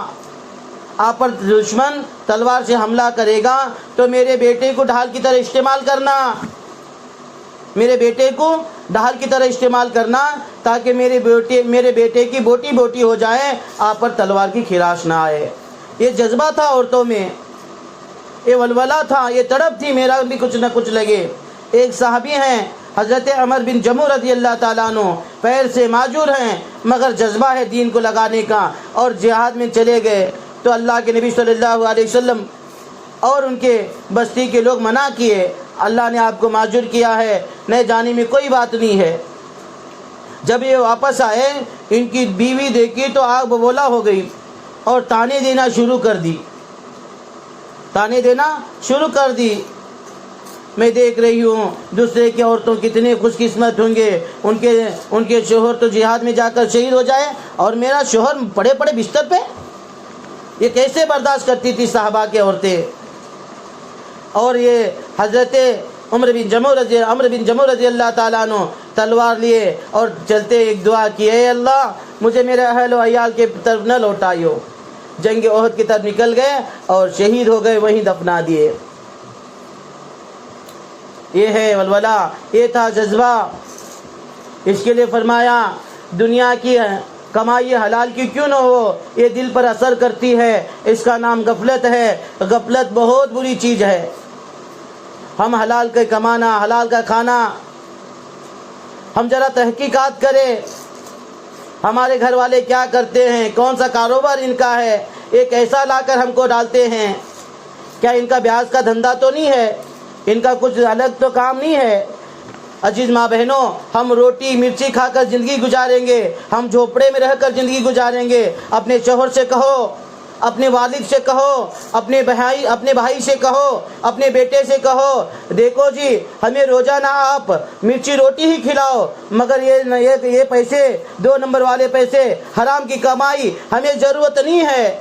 آپ پر دشمن تلوار سے حملہ کرے گا تو میرے بیٹے کو ڈھال کی طرح استعمال کرنا، میرے بیٹے کو ڈھال کی طرح استعمال کرنا، تاکہ میرے بیٹے کی بوٹی بوٹی ہو جائے، آپ پر تلوار کی خراش نہ آئے۔ یہ جذبہ تھا عورتوں میں، یہ ولولہ تھا، یہ تڑپ تھی، میرا بھی کچھ نہ کچھ لگے۔ ایک صحابی ہیں حضرت عمر بن جموح رضی اللہ تعالیٰ عنہ، پیر سے معذور ہیں مگر جذبہ ہے دین کو لگانے کا، اور جہاد میں چلے گئے تو اللہ کے نبی صلی اللہ علیہ وسلم اور ان کے بستی کے لوگ منع کیے، اللہ نے آپ کو معذور کیا ہے، نہ جانے میں کوئی بات نہیں ہے۔ جب یہ واپس آئے، ان کی بیوی دیکھی تو آگ ببولا ہو گئی اور تانے دینا شروع کر دی۔ میں دیکھ رہی ہوں دوسرے کی عورتوں کتنے خوش قسمت ہوں گے، ان کے شوہر تو جہاد میں جا کر شہید ہو جائے، اور میرا شوہر پڑے بستر پہ۔ یہ کیسے برداشت کرتی تھی صحابہ کی عورتیں؟ اور یہ حضرت عمر بن جموح رضی اللہ تعالیٰ عنہ تلوار لیے اور چلتے ایک دعا کی، اے اللہ مجھے میرے اہل و عیال کے طرف نہ لوٹائیو۔ جنگ احد کی طرف نکل گئے اور شہید ہو گئے، وہیں دفنا دیے۔ یہ ہے ولولہ، یہ تھا جذبہ۔ اس کے لیے فرمایا دنیا کی کمائی حلال کی کیوں نہ ہو، یہ دل پر اثر کرتی ہے، اس کا نام غفلت ہے۔ غفلت بہت بری چیز ہے۔ ہم حلال کا کمانا، حلال کا کھانا، ہم ذرا تحقیقات کریں، ہمارے گھر والے کیا کرتے ہیں، کون سا کاروبار ان کا ہے، ایک ایسا لا کر ہم کو ڈالتے ہیں، کیا ان کا بیاج کا دھندا تو نہیں ہے، ان کا کچھ الگ تو کام نہیں ہے؟ عزیز ماں بہنوں، ہم روٹی مرچی کھا کر زندگی گزاریں گے، ہم جھوپڑے میں رہ کر زندگی گزاریں گے۔ اپنے شوہر سے کہو، اپنے والد سے کہو، اپنے بھائی سے کہو، اپنے بیٹے سے کہو، دیکھو جی ہمیں روزانہ آپ مرچی روٹی ہی کھلاؤ، مگر یہ پیسے 2 نمبر والے پیسے، حرام کی کمائی ہمیں ضرورت نہیں ہے،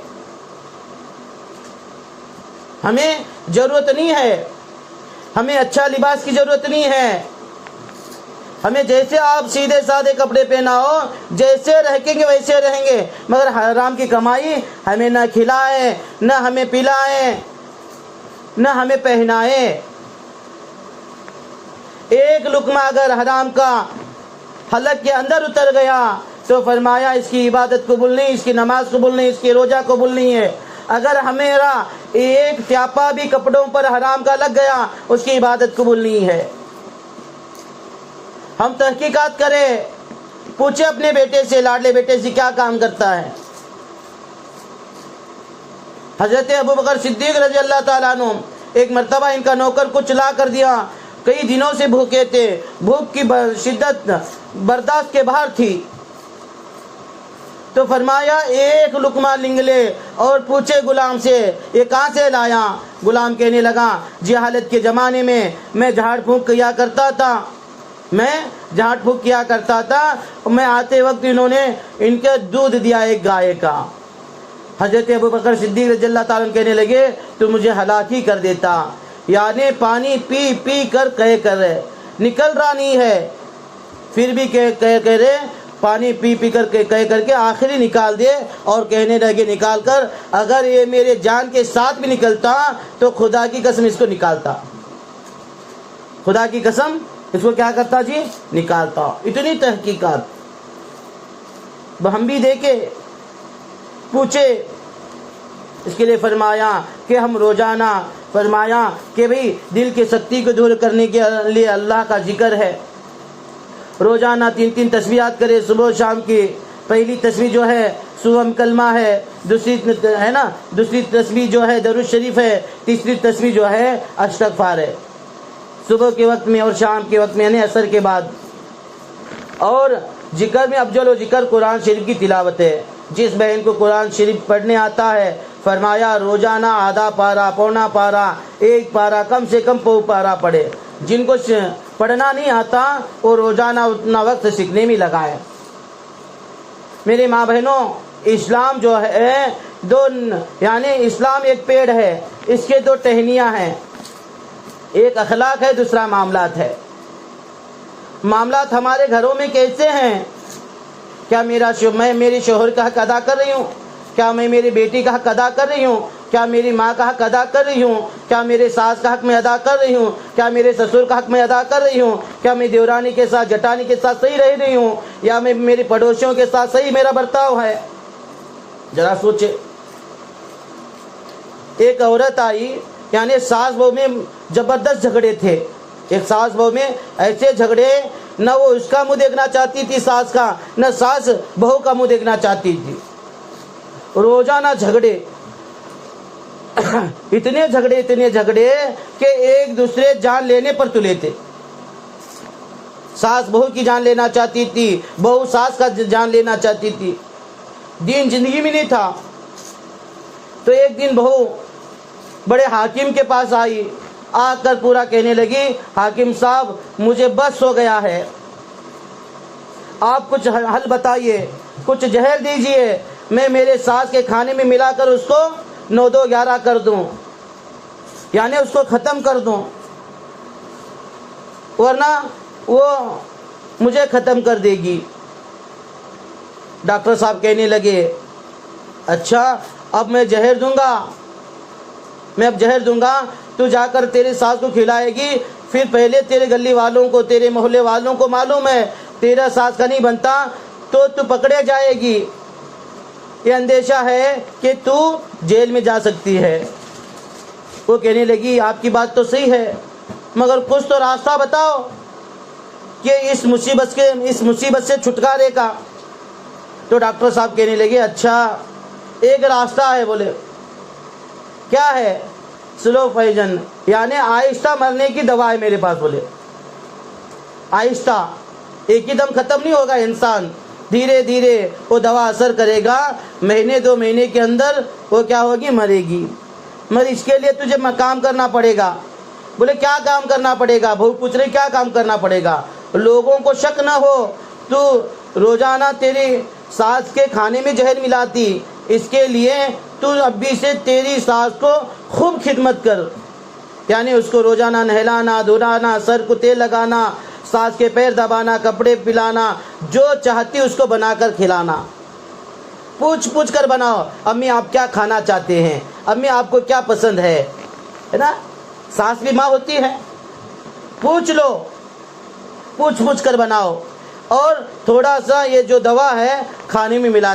ہمیں ضرورت نہیں ہے، ہمیں اچھا لباس کی ضرورت نہیں ہے، ہمیں جیسے آپ سیدھے سادے کپڑے پہناؤ، جیسے رہیں گے ویسے رہیں گے، مگر حرام کی کمائی ہمیں نہ کھلائے، نہ ہمیں پلائے، نہ ہمیں پہنائے۔ ایک لقمہ اگر حرام کا حلق کے اندر اتر گیا تو فرمایا اس کی عبادت قبول نہیں، اس کی نماز قبول نہیں، اس کی روزہ قبول نہیں ہے۔ اگر ہمیرا ایک تیاپا بھی کپڑوں پر حرام کا لگ گیا، اس کی عبادت قبول نہیں ہے۔ ہم تحقیقات کریں، پوچھیں اپنے بیٹے سے، لاڈلے بیٹے سے کیا کام کرتا ہے۔ حضرت ابوبکر صدیق رضی اللہ تعالیٰ عنہ، ایک مرتبہ ان کا نوکر کچھ لا کر دیا، کئی دنوں سے بھوکے تھے، بھوک کی شدت برداشت کے باہر تھی، تو فرمایا ایک لقمہ لنگلے اور پوچھے غلام سے یہ کہاں سے لایا؟ غلام کہنے لگا جہالت کے زمانے میں جھاڑ پھونک کیا کرتا تھا، میں آتے وقت انہوں نے ان کے دودھ دیا ایک گائے کا۔ حضرت ابوبکر صدیق رضی اللہ تعالیٰ کہنے لگے تو مجھے ہلاک ہی کر دیتا، یعنی پانی پی پی کر نکل رہا نہیں ہے، پھر بھی کہہ رہے پانی پی پی کر کے آخری نکال دے، اور کہنے لگے نکال کر اگر یہ میرے جان کے ساتھ بھی نکلتا تو خدا کی قسم اس کو نکالتا، خدا کی قسم اس کو کیا کرتا جی؟ نکالتا۔ اتنی تحقیقات۔ ہم بھی دیکھے پوچھے. اس کے لیے فرمایا کہ ہم روزانہ فرمایا کہ بھئی دل کی سختی کو دور کرنے کے لیے اللہ کا ذکر ہے. روزانہ 3 تسبیحات کرے صبح و شام کی. پہلی تسبیح جو ہے صبح کلمہ ہے، دوسری ہے نا، دوسری تسبیح جو ہے درود شریف ہے، تیسری تسبیح جو ہے استغفار ہے، صبح کے وقت میں اور شام کے وقت میں یعنی عصر کے بعد. اور ذکر میں افضل و ذکر قرآن شریف کی تلاوت ہے. جس بہن کو قرآن شریف پڑھنے آتا ہے فرمایا روزانہ آدھا پارا، پونا پارا، 1 پارا، کم سے کم پو پارا پڑھے. جن کو پڑھنا نہیں آتا وہ روزانہ اتنا وقت سیکھنے میں لگائے. میرے ماں بہنوں، اسلام جو ہے یعنی اسلام ایک پیڑ ہے، اس کے 2 ٹہنیاں ہیں. ایک اخلاق ہے، دوسرا معاملات ہے. معاملات ہمارے گھروں میں کیسے ہیں؟ کیا میں میرے شوہر کا حق ادا کر رہی ہوں؟ کیا میں میری بیٹی کا حق ادا کر رہی ہوں؟ کیا میری ماں کا حق ادا کر رہی ہوں؟ کیا میرے ساس کا حق میں ادا کر رہی ہوں؟ کیا میرے سسر کا حق میں ادا کر رہی ہوں؟ کیا میں دیورانی کے ساتھ جٹانی کے ساتھ صحیح رہ رہی ہوں؟ یا میں میرے پڑوسیوں کے ساتھ صحیح میرا برتاؤ ہے؟ ذرا سوچے. ایک عورت آئی، یعنی ساس بہو میں زبردست جھگڑے تھے. ایک ساس بہو میں ایسے جھگڑے، نہ وہ اس کا منہ دیکھنا چاہتی تھی ساس کا، نہ ساس بہو کا منہ دیکھنا چاہتی تھی. روزانہ جھگڑے، اتنے جھگڑے کہ ایک دوسرے جان لینے پر تلے تھے. ساس بہو کی جان لینا چاہتی تھی، بہو ساس کا جان لینا چاہتی تھی. دین زندگی میں نہیں تھا. تو ایک دن بہو بڑے حاکم کے پاس آئی، آ کر پورا کہنے لگی حاکم صاحب مجھے بس ہو گیا ہے، آپ کچھ حل بتائیے، کچھ زہر دیجئے، میں میرے ساس کے کھانے میں ملا کر اس کو 9-2-11 کر دوں، یعنی اس کو ختم کر دوں، ورنہ وہ مجھے ختم کر دے گی. ڈاکٹر صاحب کہنے لگے اچھا اب میں زہر دوں گا، تو جا کر تیرے ساس کو کھلائے گی، پھر پہلے تیرے گلی والوں کو، تیرے محلے والوں کو معلوم ہے تیرا ساس کا نہیں بنتا تو پکڑے جائے گی. یہ اندیشہ ہے کہ تو جیل میں جا سکتی ہے. وہ کہنے لگی آپ کی بات تو صحیح ہے، مگر کچھ تو راستہ بتاؤ کہ اس مصیبت سے چھٹکارے کا. تو ڈاکٹر صاحب کہنے لگے اچھا ایک راستہ ہے. بولے کیا ہے؟ سلو پوائزن، یعنی آہستہ مرنے کی دوا ہے میرے پاس. بولے آہستہ، ایک ہی دم ختم نہیں ہوگا انسان، دھیرے دھیرے وہ دوا اثر کرے گا، 1-2 مہینے کے اندر وہ کیا ہوگی؟ مرے گی. مگر اس کے لیے تجھے کام کرنا پڑے گا. بولے کیا کام کرنا پڑے گا؟ بہو پوچھ رہے کیا کام کرنا پڑے گا؟ لوگوں کو شک نہ ہو تو روزانہ تیری ساس کے کھانے میں زہر ملاتی، اس کے لیے تو ابھی سے تیری ساس کو خوب خدمت کر، یعنی اس کو روزانہ نہلانا، دھلانا، سر کو تیل لگانا، ساس کے پیر دبانا، کپڑے پلانا، جو چاہتی اس کو بنا کر کھلانا. پوچھ کر بناؤ امی آپ کیا کھانا چاہتے ہیں، امی آپ کو کیا پسند ہے نا. ساس بھی ماں ہوتی ہے. پوچھ کر بناؤ. اور تھوڑا سا یہ جو دوا ہے کھانے میں ملا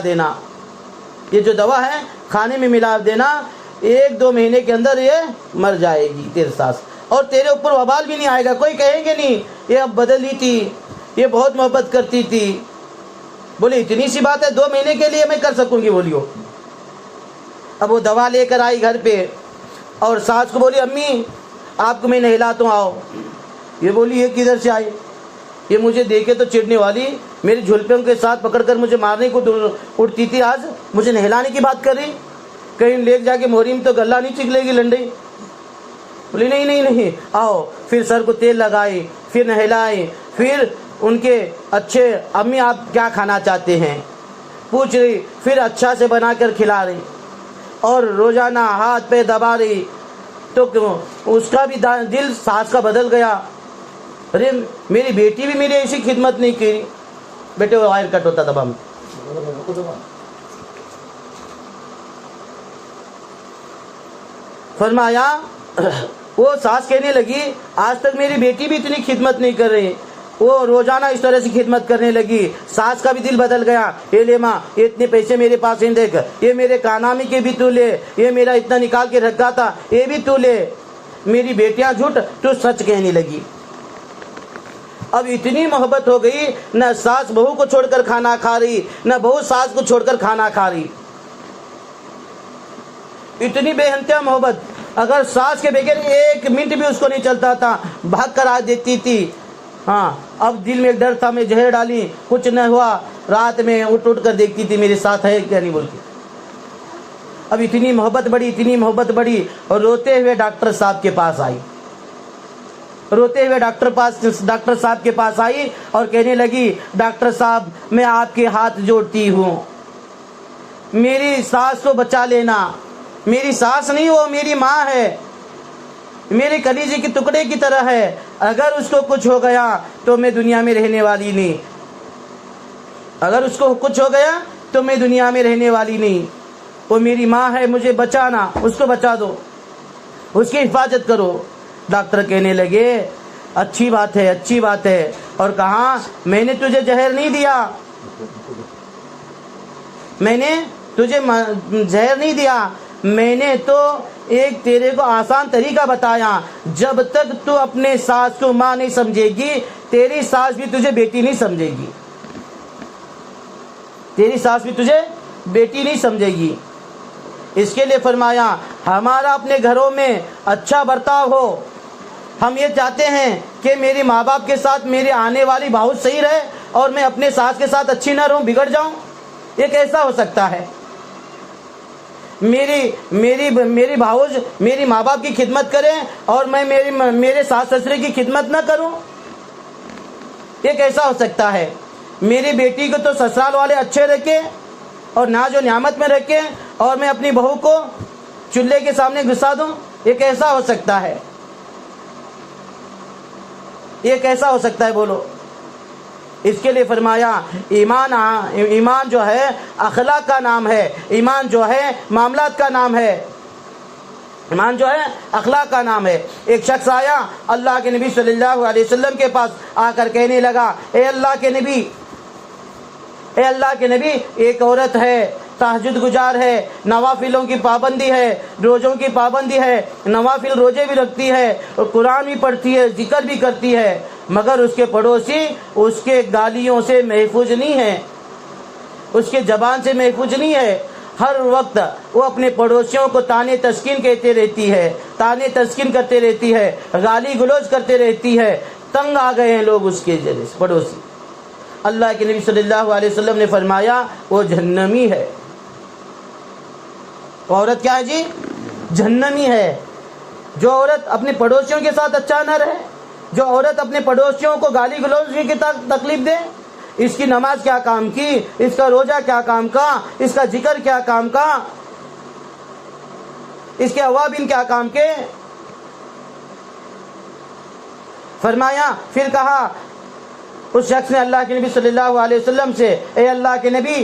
دینا، 1-2 مہینے کے اندر یہ مر جائے گی تیرے ساس، اور تیرے اوپر وبال بھی نہیں آئے گا. کوئی کہیں گے نہیں یہ اب بدلی تھی، یہ بہت محبت کرتی تھی. بولے اتنی سی بات ہے 2 مہینے کے لیے میں کر سکوں گی؟ بولیو. اب وہ دوا لے کر آئی گھر پہ اور ساس کو بولی امی آپ کو میں نہلاتا ہوں آؤ. یہ بولی یہ کدھر سے آئی؟ یہ مجھے دیکھے تو چڑنے والی، میری جھلپیوں کے ساتھ پکڑ کر مجھے مارنے کو اٹھتی تھی، آج مجھے نہلانے کی بات کر رہی. کہیں لے جا کے موری میں تو گلا نہیں چکلے گی لنڈی. بولی نہیں آؤ. پھر سر کو تیل لگائی، پھر نہلائی، پھر ان کے اچھے امی آپ کیا کھانا چاہتے ہیں پوچھ رہی، پھر اچھا سے بنا کر کھلا رہی، اور روزانہ ہاتھ پہ دبا رہی. تو اس کا بھی دل ساس کا بدل گیا. ارے میری بیٹی بھی میری ایسی خدمت نہیں کی. بیٹے وہ وائر کٹ ہوتا دبا میں. فرمایا وہ ساس کہنے لگی آج تک میری بیٹی بھی اتنی خدمت نہیں کر رہی، وہ روزانہ اس طرح سے خدمت کرنے لگی. ساس کا بھی دل بدل گیا. اے لے ماں یہ اتنے پیسے میرے پاس ہیں, دیکھ یہ میرے کانامی کے بھی تو لے, یہ میرا اتنا نکال کے رکھا تھا یہ بھی تو لے. میری بیٹیاں جھوٹ تو سچ کہنے لگی. اب اتنی محبت ہو گئی, نہ ساس بہو کو چھوڑ کر کھانا کھا رہی, نہ بہو ساس کو چھوڑ کر کھانا کھا رہی. اتنی بے انتہا محبت. اگر ساس کے بغیر ایک منٹ بھی اس کو نہیں چلتا تھا, بھاگ کر آ دیتی تھی. ہاں اب دل میں ایک ڈر تھا, میں زہر ڈالی کچھ نہ ہوا, رات میں اٹھ کر دیکھتی تھی میرے ساتھ ہے کیا نہیں بولتی. اب اتنی محبت بڑی, اتنی محبت بڑی, اور روتے ہوئے ڈاکٹر صاحب کے پاس آئی. روتے ہوئے ڈاکٹر صاحب کے پاس آئی اور کہنے لگی, ڈاکٹر صاحب میں آپ کے ہاتھ جوڑتی ہوں, میری ساس کو بچا لینا. میری ساس نہیں, وہ میری ماں ہے, میرے کلیجے کے ٹکڑے کی طرح ہے. اگر اس کو کچھ ہو گیا تو میں دنیا میں رہنے والی نہیں. اگر اس کو کچھ ہو گیا تو میں دنیا میں رہنے والی نہیں. وہ میری ماں ہے, مجھے بچانا, اس کو بچا دو, اس کی حفاظت کرو. ڈاکٹر کہنے لگے, اچھی بات ہے, اچھی بات ہے. اور کہا, میں نے تجھے زہر نہیں دیا, میں نے تجھے زہر نہیں دیا, میں نے تو ایک تیرے کو آسان طریقہ بتایا. جب تک تو اپنے ساس کو ماں نہیں سمجھے گی, تیری ساس بھی تجھے بیٹی نہیں سمجھے گی, تیری ساس بھی تجھے بیٹی نہیں سمجھے گی. اس کے لیے فرمایا, ہمارا اپنے گھروں میں اچھا برتاؤ ہو. ہم یہ چاہتے ہیں کہ میری ماں باپ کے ساتھ میری آنے والی بہو صحیح رہے, اور میں اپنے ساس کے ساتھ اچھی نہ رہوں, بگڑ جاؤں. یہ کیسا ہو سکتا ہے؟ میری بھاؤج میری ماں باپ کی خدمت کریں اور میں میرے ساس سسرے کی خدمت نہ کروں, یہ کیسا ہو سکتا ہے؟ میری بیٹی کو تو سسرال والے اچھے رکھیں اور ناز و نعمت میں رکھیں, اور میں اپنی بہو کو چولہے کے سامنے گھسا دوں. یہ کیسا ہو سکتا ہے؟ یہ کیسا ہو سکتا ہے بولو؟ اس کے لیے فرمایا, ایمان جو ہے اخلاق کا نام ہے, ایمان جو ہے معاملات کا نام ہے, ایمان جو ہے اخلاق کا نام ہے. ایک شخص آیا اللہ کے نبی صلی اللہ علیہ وسلم کے پاس, آ کر کہنے لگا, اے اللہ کے نبی, ایک عورت ہے, تہجد گزار ہے, نوافلوں کی پابندی ہے, روزوں کی پابندی ہے, نوافل روزے بھی رکھتی ہے, اور قرآن بھی پڑھتی ہے, ذکر بھی کرتی ہے, مگر اس کے پڑوسی اس کے گالیوں سے محفوظ نہیں ہے, اس کے زبان سے محفوظ نہیں ہے. ہر وقت وہ اپنے پڑوسیوں کو تانے تسکین کہتے رہتی ہے, تانے تسکین کرتے رہتی ہے, گالی گلوچ کرتے رہتی ہے. تنگ آ گئے ہیں لوگ اس کے ذریعے پڑوسی. اللہ کے نبی صلی اللہ علیہ وسلم نے فرمایا, وہ جہنمی ہے. عورت کیا ہے جی؟ جہنمی ہے. جو عورت اپنے پڑوسیوں کے ساتھ اچھا نہ رہے, جو عورت اپنے پڑوسیوں کو گالی گلوچ کی تکلیف دے, اس کی نماز کیا کام کی, اس کا روزہ کیا کام کا, اس کا ذکر کیا کام کا, اس کے اوابین کیا کام کے. فرمایا, پھر کہا اس شخص نے اللہ کے نبی صلی اللہ علیہ وسلم سے, اے اللہ کے نبی,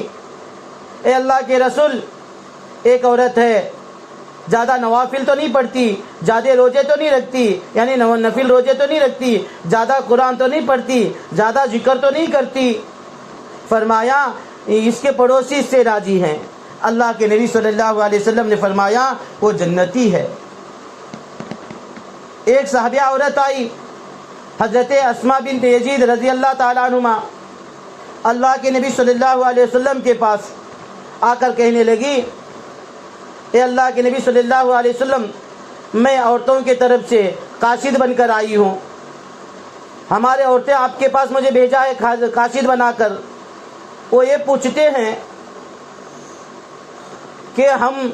اے اللہ کے رسول, ایک عورت ہے, زیادہ نوافل تو نہیں پڑھتی, زیادہ روزے تو نہیں رکھتی, یعنی نفل روزے تو نہیں رکھتی, زیادہ قرآن تو نہیں پڑھتی, زیادہ ذکر تو نہیں کرتی. فرمایا اس کے پڑوسی اس سے راضی ہیں. اللہ کے نبی صلی اللہ علیہ وسلم نے فرمایا وہ جنتی ہے. ایک صحابیہ عورت آئی, حضرت اسماء بنت یزید رضی اللہ تعالیٰ عنہما, اللہ کے نبی صلی اللہ علیہ وسلم کے پاس آ کر کہنے لگی, اے اللہ کے نبی صلی اللہ علیہ وسلم, میں عورتوں کی طرف سے قاصد بن کر آئی ہوں. ہمارے عورتیں آپ کے پاس مجھے بھیجا ہے قاصد بنا کر. وہ یہ پوچھتے ہیں کہ ہم,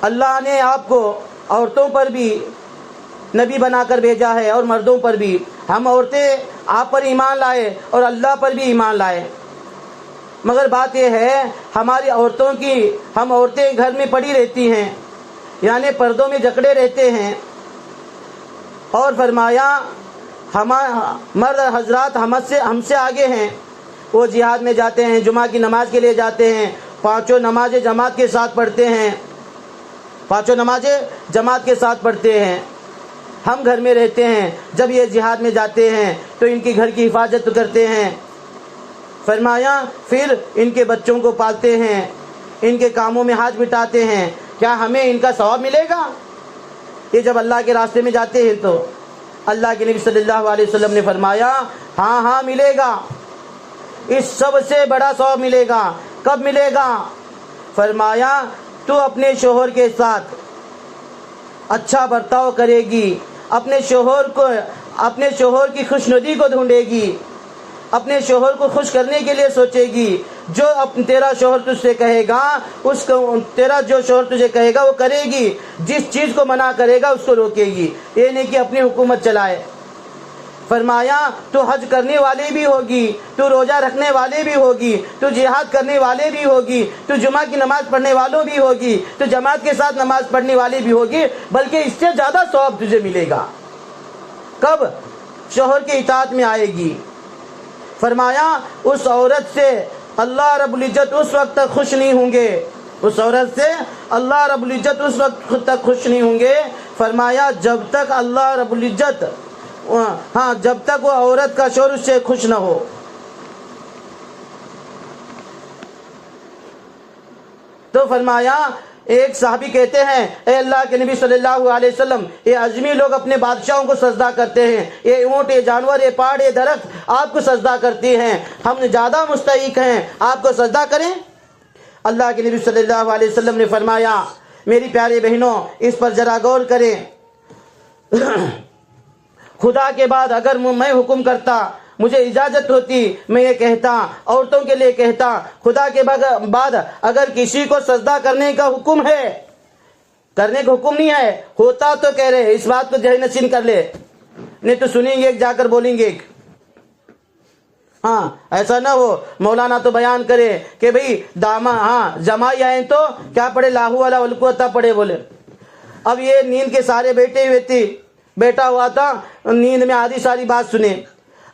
اللہ نے آپ کو عورتوں پر بھی نبی بنا کر بھیجا ہے اور مردوں پر بھی, ہم عورتیں آپ پر ایمان لائے اور اللہ پر بھی ایمان لائے, مگر بات یہ ہے ہماری عورتوں کی, ہم عورتیں گھر میں پڑی رہتی ہیں, یعنی پردوں میں جکڑے رہتے ہیں. اور فرمایا مرد حضرات ہم سے آگے ہیں, وہ جہاد میں جاتے ہیں, جمعہ کی نماز کے لیے جاتے ہیں, 5 نمازیں جماعت کے ساتھ پڑھتے ہیں, 5 نمازیں جماعت کے ساتھ پڑھتے ہیں. ہم گھر میں رہتے ہیں، جب یہ جہاد میں جاتے ہیں تو ان کے گھر کی حفاظت کرتے ہیں۔ فرمایا پھر ان کے بچوں کو پالتے ہیں، ان کے کاموں میں ہاتھ بٹاتے ہیں، کیا ہمیں ان کا ثواب ملے گا؟ یہ جب اللہ کے راستے میں جاتے ہیں تو اللہ کے نبی صلی اللہ علیہ وسلم نے فرمایا ہاں ہاں ملے گا، اس سب سے بڑا ثواب ملے گا۔ کب ملے گا؟ فرمایا تو اپنے شوہر کے ساتھ اچھا برتاؤ کرے گی، اپنے شوہر کی خوشنودی کو ڈھونڈے گی، اپنے شوہر کو خوش کرنے کے لیے سوچے گی۔ جو تیرا شوہر تجھ سے کہے گا اس کو، تیرا جو شوہر تجھے کہے گا وہ کرے گی، جس چیز کو منع کرے گا اس کو روکے گی، یہ نہیں کہ اپنی حکومت چلائے۔ فرمایا تو حج کرنے والی بھی ہوگی، تو روزہ رکھنے والے بھی ہوگی، تو جہاد کرنے والے بھی ہوگی، تو جمعہ کی نماز پڑھنے والوں بھی ہوگی، تو جماعت کے ساتھ نماز پڑھنے والی بھی ہوگی، بلکہ اس سے زیادہ ثواب تجھے ملے گا۔ کب؟ شوہر کی اطاعت میں آئے گی۔ فرمایا اس عورت سے اللہ رب العزت اس وقت تک خوش نہیں ہوں گے، اس عورت سے اللہ رب العزت اس وقت تک خوش نہیں ہوں گے۔ فرمایا جب تک اللہ رب العزت جب تک وہ عورت کا شوہر اس سے خوش نہ ہو۔ تو فرمایا ایک صحابی کہتے ہیں اے اللہ کے نبی صلی اللہ علیہ وسلم، یہ عجمی لوگ اپنے بادشاہوں کو سجدہ کرتے ہیں، یہ اونٹ، یہ جانور، یہ پہاڑ، یہ درخت آپ کو سجدہ کرتی ہیں، ہم زیادہ مستحق ہیں آپ کو سجدہ کریں؟ اللہ کے نبی صلی اللہ علیہ وسلم نے فرمایا میری پیاری بہنوں اس پر ذرا غور کریں، خدا کے بعد اگر میں حکم کرتا، مجھے اجازت ہوتی، میں یہ کہتا، عورتوں کے لیے کہتا، خدا کے بعد اگر کسی کو سجدہ کرنے کا حکم ہے، کرنے کا حکم نہیں ہے، ہوتا تو کہہ رہے اس بات کو ذہن نشین کر لے، نہیں تو سنیں گے ایک جا کر بولیں گے ایک۔ ہاں ایسا نہ ہو مولانا تو بیان کرے کہ بھئی جمائی آئیں تو کیا پڑھے، لاہو والا ولقوتا پڑھے بولے۔ اب یہ نیند کے سارے بیٹا ہوا تھا، نیند میں آدھی ساری بات سنے،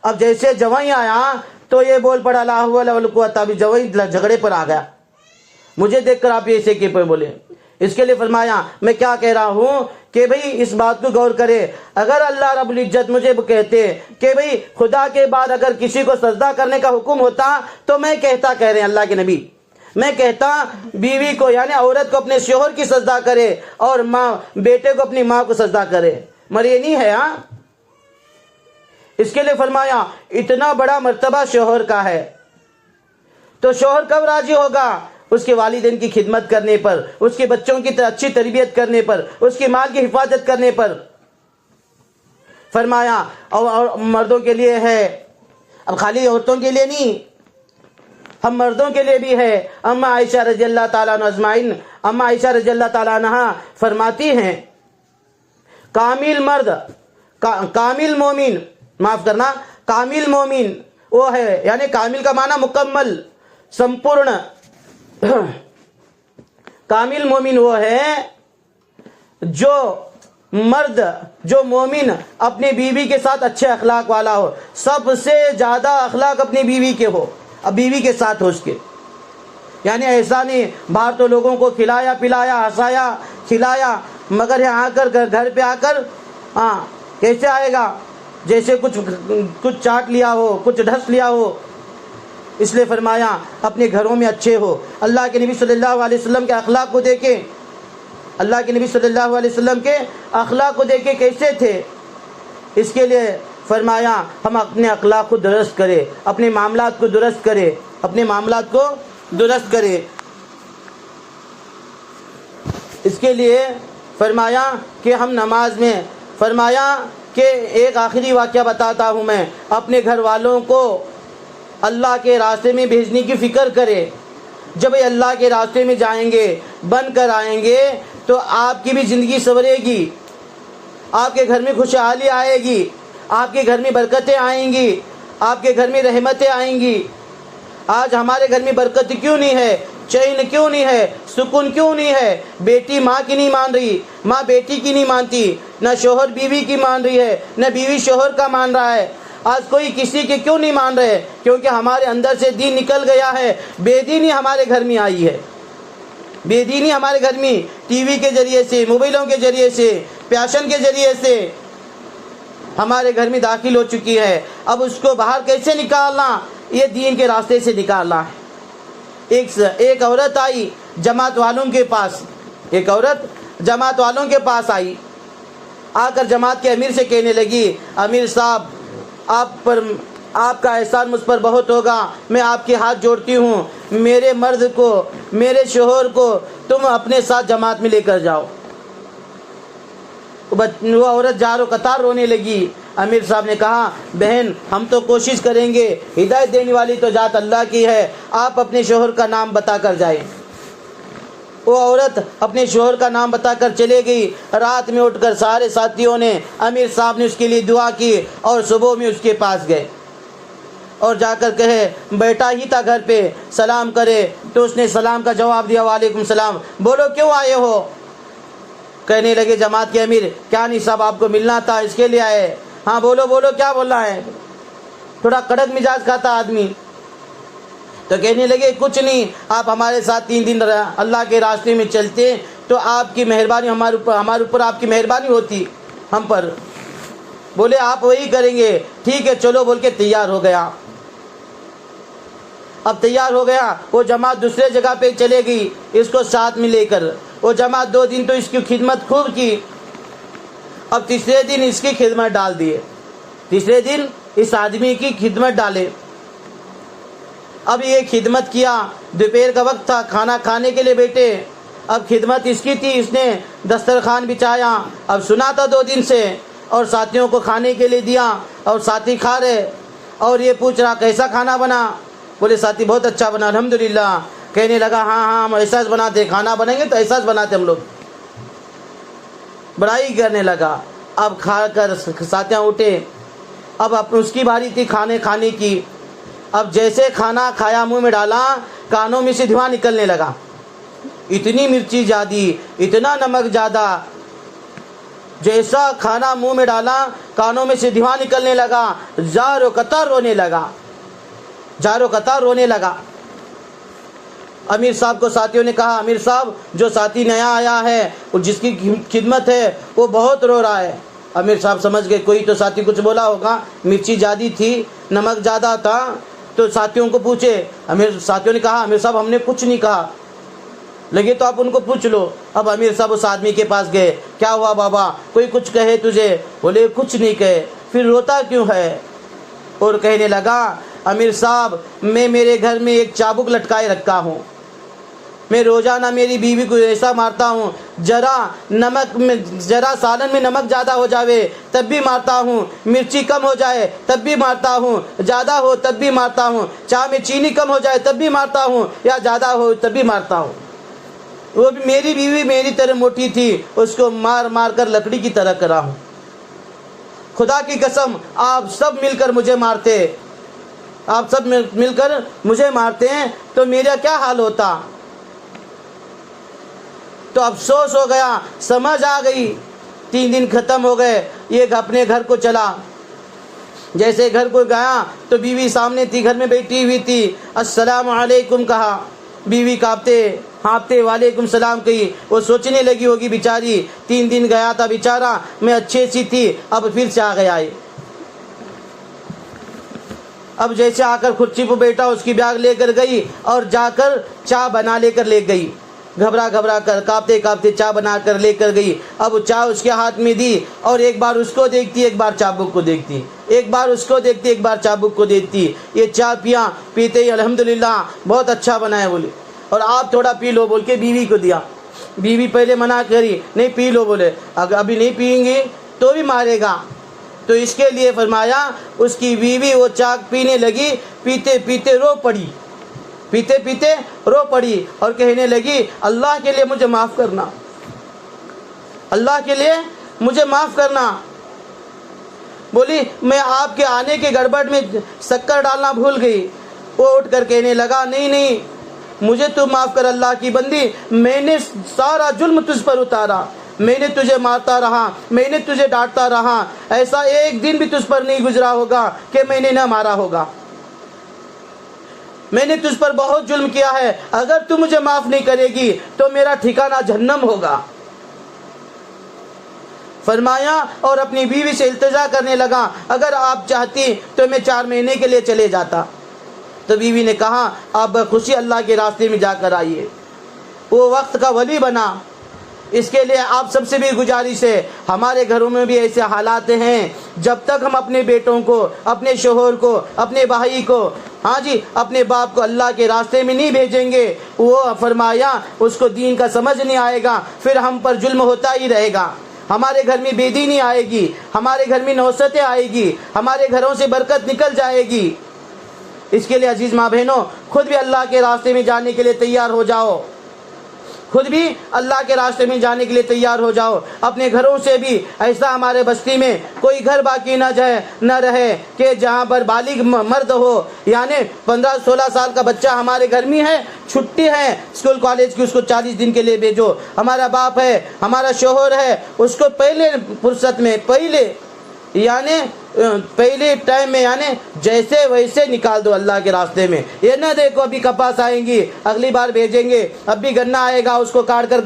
اب جیسے جوائیں آیا تو یہ بول پڑا لا حول ولا قوت، ابھی جوائیں جھگڑے پر آ گیا، مجھے دیکھ کر آپ ایسے کے بولے۔ اس کے لیے فرمایا میں کیا کہہ رہا ہوں کہ بھئی اس بات کو غور کرے، اگر اللہ رب العزت مجھے کہتے کہ بھئی خدا کے بعد اگر کسی کو سجدہ کرنے کا حکم ہوتا تو میں کہتا، کہہ رہے ہیں اللہ کے نبی، میں کہتا بیوی کو یعنی عورت کو اپنے شوہر کی سجدہ کرے اور ماں بیٹے کو اپنی ماں کو سجدہ کرے، مگر یہ نہیں ہے۔ اس کے لیے فرمایا اتنا بڑا مرتبہ شوہر کا ہے تو شوہر کب راضی ہوگا؟ اس کے والدین کی خدمت کرنے پر، اس کے بچوں کی اچھی تربیت کرنے پر، اس کی مال کی حفاظت کرنے پر۔ فرمایا اور مردوں کے لیے ہے، اب خالی عورتوں کے لیے نہیں، ہم مردوں کے لیے بھی ہے۔ اما عائشہ رضی اللہ تعالیٰ عنہ اجمعین، اما عائشہ رضی اللہ تعالیٰ عنہ فرماتی ہیں کامل مرد، کامل مومن، معاف کرنا، کامل مومن وہ ہے، یعنی کامل کا معنی مکمل، سمپورن، کامل مومن وہ ہے جو مرد، جو مومن اپنی بیوی کے ساتھ اچھے اخلاق والا ہو، سب سے زیادہ اخلاق اپنی بیوی کے ہو، اب بیوی کے ساتھ ہو اس کے، یعنی ایسا نہیں باہر تو لوگوں کو کھلایا پلایا ہنسایا کھلایا، مگر یہاں آ کر گھر پہ آ کر کیسے آئے گا؟ جیسے کچھ چاٹ لیا ہو، کچھ ڈھس لیا ہو۔ اس لیے فرمایا اپنے گھروں میں اچھے ہو۔ اللہ کے نبی صلی اللہ علیہ وسلم کے اخلاق کو دیکھیں، اللہ کے نبی صلی اللہ علیہ وسلم کے اخلاق کو دیکھیں کیسے تھے۔ اس کے لیے فرمایا ہم اپنے اخلاق کو درست کریں، اپنے معاملات کو درست کریں، اپنے معاملات کو درست کریں۔ اس کے لیے فرمایا کہ ہم نماز میں، فرمایا کہ ایک آخری واقعہ بتاتا ہوں میں، اپنے گھر والوں کو اللہ کے راستے میں بھیجنے کی فکر کرے۔ جب یہ اللہ کے راستے میں جائیں گے، بن کر آئیں گے تو آپ کی بھی زندگی سنورے گی، آپ کے گھر میں خوشحالی آئے گی، آپ کے گھر میں برکتیں آئیں گی، آپ کے گھر میں رحمتیں آئیں گی۔ آج ہمارے گھر میں برکت کیوں نہیں ہے؟ چین کیوں نہیں ہے؟ سکون کیوں نہیں ہے؟ بیٹی ماں کی نہیں مان رہی، ماں بیٹی کی نہیں مانتی، نہ شوہر بیوی کی مان رہی ہے، نہ بیوی شوہر کا مان رہا ہے۔ آج کوئی کسی کے کیوں نہیں مان رہے؟ کیونکہ ہمارے اندر سے دین نکل گیا ہے، بے دینی ہمارے گھر میں آئی ہے، بے دینی ہمارے گھر میں ٹی وی کے ذریعے سے، موبائلوں کے ذریعے سے، پیشن کے ذریعے سے ہمارے گھر میں داخل ہو چکی ہے، اب اس کو باہر کیسے نکالنا؟ یہ دین کے راستے سے نکالنا ہے۔ ایک عورت آئی جماعت والوں کے پاس، ایک عورت جماعت والوں کے پاس آئی، آ کر جماعت کے امیر سے کہنے لگی، امیر صاحب آپ کا احسان مجھ پر بہت ہوگا، میں آپ کے ہاتھ جوڑتی ہوں، میرے مرد کو، میرے شوہر کو تم اپنے ساتھ جماعت میں لے کر جاؤ۔ وہ عورت جار و قطار رونے لگی۔ امیر صاحب نے کہا، بہن ہم تو کوشش کریں گے، ہدایت دینے والی تو ذات اللہ کی ہے، آپ اپنے شوہر کا نام بتا کر جائیں۔ وہ عورت اپنے شوہر کا نام بتا کر چلے گئی۔ رات میں اٹھ کر سارے ساتھیوں نے، امیر صاحب نے اس کے لیے دعا کی اور صبح میں اس کے پاس گئے اور جا کر کہے، بیٹا ہی تھا گھر پہ، سلام کرے تو اس نے سلام کا جواب دیا، وعلیکم السلام، بولو کیوں آئے ہو؟ کہنے لگے جماعت کے امیر، کیا نہیں صاحب آپ کو ملنا تھا اس کے لیے آئے؟ ہاں بولو کیا بولنا ہے؟ تھوڑا کڑک مزاج کا تھا آدمی، تو کہنے لگے کچھ نہیں، آپ ہمارے ساتھ 3 دن اللہ کے راستے میں چلتے تو آپ کی مہربانی ہمارے اوپر آپ کی مہربانی ہوتی ہم پر۔ بولے آپ وہی کریں گے، ٹھیک ہے چلو بول کے تیار ہو گیا۔ اب تیار ہو گیا، وہ جماعت دوسرے جگہ پہ چلے گئی اس کو ساتھ میں لے کر۔ وہ جماعت 2 دن تو اس کی خدمت خوب کی، اب تیسرے دن اس کی خدمت ڈال دیے، تیسرے دن اس آدمی کی خدمت ڈالے۔ اب یہ خدمت کیا، دوپہر کا وقت تھا، کھانا کھانے کے لیے بیٹھے، اب خدمت اس کی تھی، اس نے دسترخوان بچھایا، اب سنا تھا 2 دن سے، اور ساتھیوں کو کھانے کے لیے دیا اور ساتھی کھا رہے، اور یہ پوچھ رہا کیسا کھانا بنا؟ بولے ساتھی بہت اچھا بنا الحمدللہ۔ کہنے لگا ہاں ہم ایسا بناتے، کھانا بنائیں گے تو ایسا بناتے ہم لوگ، بڑائی کرنے لگا۔ اب کھا کر ساتھیاں اٹھے، اب اس کی باری تھی کھانے کی۔ اب جیسے کھانا کھایا، منہ میں ڈالا، کانوں میں سے دھواں نکلنے لگا، اتنی مرچی زیادہ، اتنا نمک زیادہ، جیسا کھانا منہ میں ڈالا کانوں میں سے دھواں نکلنے لگا، زار و قطار رونے لگا۔ امیر صاحب کو ساتھیوں نے کہا، امیر صاحب جو ساتھی نیا آیا ہے اور جس کی خدمت ہے وہ بہت رو رہا ہے۔ امیر صاحب سمجھ گئے کوئی تو ساتھی کچھ بولا ہوگا، مرچی زیادہ تھی، نمک زیادہ تھا، تو ساتھیوں کو پوچھے۔ ساتھیوں نے کہا امیر صاحب ہم نے کچھ نہیں کہا، لگے تو آپ ان کو پوچھ لو۔ اب امیر صاحب اس آدمی کے پاس گئے، کیا ہوا بابا، کوئی کچھ کہے تجھے؟ بولے کچھ نہیں کہے، پھر روتا کیوں ہے؟ اور کہنے لگا، امیر صاحب میں میرے گھر میں ایک چابک لٹکائے رکھا ہوں، میں روزانہ میری بیوی کو ایسا مارتا ہوں، ذرا سالن میں نمک زیادہ ہو جاوے تب بھی مارتا ہوں، مرچی کم ہو جائے تب بھی مارتا ہوں، زیادہ ہو تب بھی مارتا ہوں، چائے میں چینی کم ہو جائے تب بھی مارتا ہوں، یا زیادہ ہو تب بھی مارتا ہوں۔ وہ بھی میری بیوی میری طرح موٹی تھی، اس کو مار کر لکڑی کی طرح کرا ہوں۔ خدا کی قسم آپ سب مل کر مجھے مارتے ہیں تو میرا کیا حال ہوتا؟ تو افسوس ہو گیا، سمجھ آ گئی۔ 3 دن ختم ہو گئے، یہ اپنے گھر کو چلا۔ جیسے گھر کو گیا تو بیوی سامنے تھی، گھر میں بیٹھی ہوئی تھی، السلام علیکم کہا، بیوی ہانپتے وعلیکم السلام کہی۔ وہ سوچنے لگی ہوگی بیچاری، 3 دن گیا تھا بیچارہ، میں اچھے سی تھی، اب پھر سے آ گیا ہے۔ اب جیسے آ کر کرسی پہ بیٹھا، اس کی بیگ لے کر گئی اور جا کر چائے بنا لے کر لے گئی، گھبرا کر کانپتے چائے بنا کر لے کر گئی۔ اب چائے اس کے ہاتھ میں دی اور ایک بار اس کو دیکھتی، ایک بار چابک کو دیکھتی، ایک بار اس کو دیکھتی، ایک بار چابک کو دیکھتی۔ یہ چائے پیتے ہی الحمدللہ بہت اچھا بنا ہے بولی، اور آپ تھوڑا پی لو بول کے بیوی کو دیا۔ بیوی پہلے منع کری، نہیں پی لو، بولے اگر ابھی نہیں پیئیں گی تو بھی مارے گا، تو اس کے لیے فرمایا اس کی بیوی وہ چائے پینے لگی، پیتے پیتے رو پڑی اور کہنے لگی، اللہ کے لیے مجھے معاف کرنا، اللہ کے لیے مجھے معاف کرنا۔ بولی میں آپ کے آنے کے گڑبڑ میں شکر ڈالنا بھول گئی۔ وہ اٹھ کر کہنے لگا، نہیں مجھے تو معاف کر اللہ کی بندی، میں نے سارا ظلم تجھ پر اتارا، میں نے تجھے مارتا رہا، میں نے تجھے ڈانٹتا رہا، ایسا ایک دن بھی تجھ پر نہیں گزرا ہوگا کہ میں نے نہ مارا ہوگا، میں نے تجھ پر بہت ظلم کیا ہے، اگر تو مجھے معاف نہیں کرے گی تو میرا ٹھکانہ جہنم ہوگا۔ فرمایا اور اپنی بیوی سے التجا کرنے لگا اگر آپ چاہتی تو میں 4 مہینے کے لیے چلے جاتا. تو بیوی نے کہا آپ خوشی اللہ کے راستے میں جا کر آئیے. وہ وقت کا ولی بنا. اس کے لیے آپ سب سے بھی گزارش ہے, ہمارے گھروں میں بھی ایسے حالات ہیں جب تک ہم اپنے بیٹوں کو, اپنے شوہر کو, اپنے بھائی کو, ہاں جی اپنے باپ کو اللہ کے راستے میں نہیں بھیجیں گے, وہ فرمایا اس کو دین کا سمجھ نہیں آئے گا, پھر ہم پر ظلم ہوتا ہی رہے گا. ہمارے گھر میں بے دینی آئے گی, ہمارے گھر میں نوستیں آئے گی, ہمارے گھروں سے برکت نکل جائے گی. اس کے لیے عزیز ماں بہنوں, خود بھی اللہ کے راستے میں جانے کے لیے تیار ہو جاؤ. خود بھی اللہ کے راستے میں جانے کے لیے تیار ہو جاؤ. اپنے گھروں سے بھی ایسا ہمارے بستی میں کوئی گھر باقی نہ رہے کہ جہاں پر بالغ مرد ہو, یعنی 15-16 سال کا بچہ ہمارے گھر میں ہے, چھٹی ہے اسکول کالج کی, اس کو 40 دن کے لیے بھیجو. ہمارا باپ ہے, ہمارا شوہر ہے, اس کو پہلے فرصت میں پہلے ٹائم میں یعنی جیسے ویسے نکال دو اللہ کے راستے میں. یہ نہ دیکھو ابھی کپاس آئیں گی اگلی بار بھیجیں گے, اب بھی گنا آئے گا اس کو کاٹ کر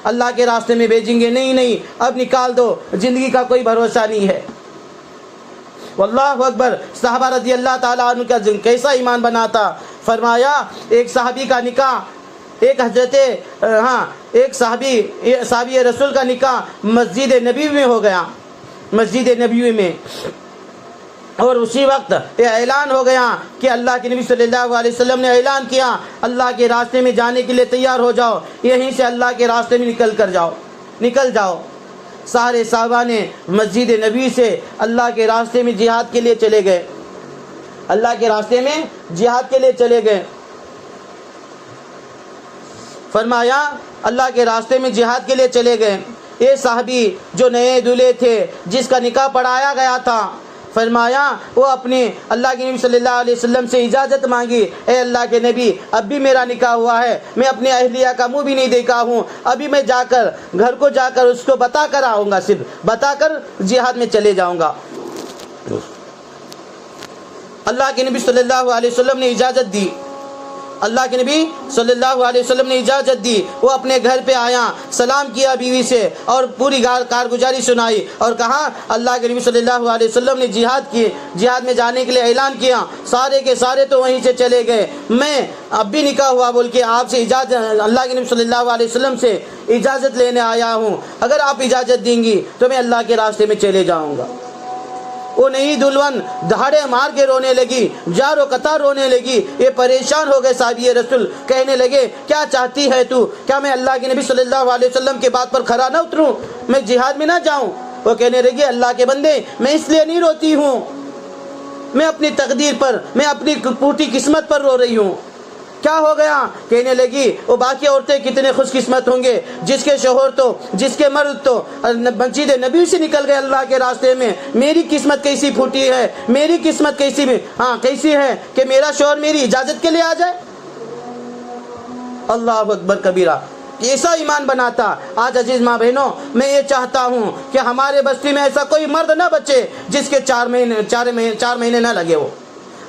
اللہ کے راستے میں بھیجیں گے. نہیں, اب نکال دو, زندگی کا کوئی بھروسہ نہیں ہے. واللہ اکبر. صحابہ رضی اللہ تعالیٰ عنہ کا کیسا ایمان بنا تھا. فرمایا ایک صحابی کا نکاح, ایک صحابی رسول کا نکاح مسجد نبوی میں ہو گیا, مسجد نبوی میں. اور اسی وقت یہ اعلان ہو گیا کہ اللہ کے نبی صلی اللہ علیہ وسلم نے اعلان کیا اللہ کے راستے میں جانے کے لیے تیار ہو جاؤ, یہیں سے اللہ کے راستے میں نکل جاؤ. سارے صحابہ نے مسجد نبی سے اللہ کے راستے میں جہاد کے لیے چلے گئے, اللہ کے راستے میں جہاد کے لیے چلے گئے. فرمایا اللہ کے راستے میں جہاد کے لیے چلے گئے. یہ صحابی جو نئے دلہے تھے, جس کا نکاح پڑھایا گیا تھا, فرمایا وہ اپنے اللہ کے نبی صلی اللہ علیہ وسلم سے اجازت مانگی, اے اللہ کے نبی اب بھی میرا نکاح ہوا ہے, میں اپنی اہلیہ کا منہ بھی نہیں دیکھا ہوں, ابھی میں گھر کو جا کر اس کو بتا کر آؤں گا, صرف بتا کر جہاد میں چلے جاؤں گا. اللہ کے نبی صلی اللہ علیہ وسلم نے اجازت دی, اللہ کے نبی صلی اللہ علیہ وسلم نے اجازت دی. وہ اپنے گھر پہ آیا, سلام کیا بیوی سے اور پوری کارگزاری سنائی اور کہا اللہ کے نبی صلی اللہ علیہ وسلم نے جہاد میں جانے کے لیے اعلان کیا. سارے کے سارے تو وہیں سے چلے گئے, میں اب بھی نکاح ہوا بول کے آپ سے اللہ کے نبی صلی اللہ علیہ وسلم سے اجازت لینے آیا ہوں, اگر آپ اجازت دیں گی تو میں اللہ کے راستے میں چلے جاؤں گا. وہ نئی دلہن دہاڑے مار کے رونے لگی, جار و قطار رونے لگی. یہ پریشان ہو گئے صحابی رسول, کہنے لگے کیا چاہتی ہے تو, کیا میں اللہ کے نبی صلی اللہ علیہ وسلم کے بات پر کھرا نہ اتروں, میں جہاد میں نہ جاؤں. وہ کہنے لگے اللہ کے بندے میں اس لیے نہیں روتی ہوں, میں اپنی تقدیر پر, میں اپنی پوٹی قسمت پر رو رہی ہوں. کیا ہو گیا؟ کہنے لگی وہ باقی عورتیں کتنے خوش قسمت ہوں گے جس کے شوہر تو, جس کے مرد تو مسجد نبی سے نکل گئے اللہ کے راستے میں. میری قسمت کیسی پھوٹی ہے, میری قسمت کیسی ہے کہ میرا شوہر میری اجازت کے لیے آ جائے. اللہ اکبر کبیرہ. ایسا ایمان بناتا. آج عزیز ماں بہنوں میں یہ چاہتا ہوں کہ ہمارے بستی میں ایسا کوئی مرد نہ بچے جس کے 4 مہینے نہ لگے. وہ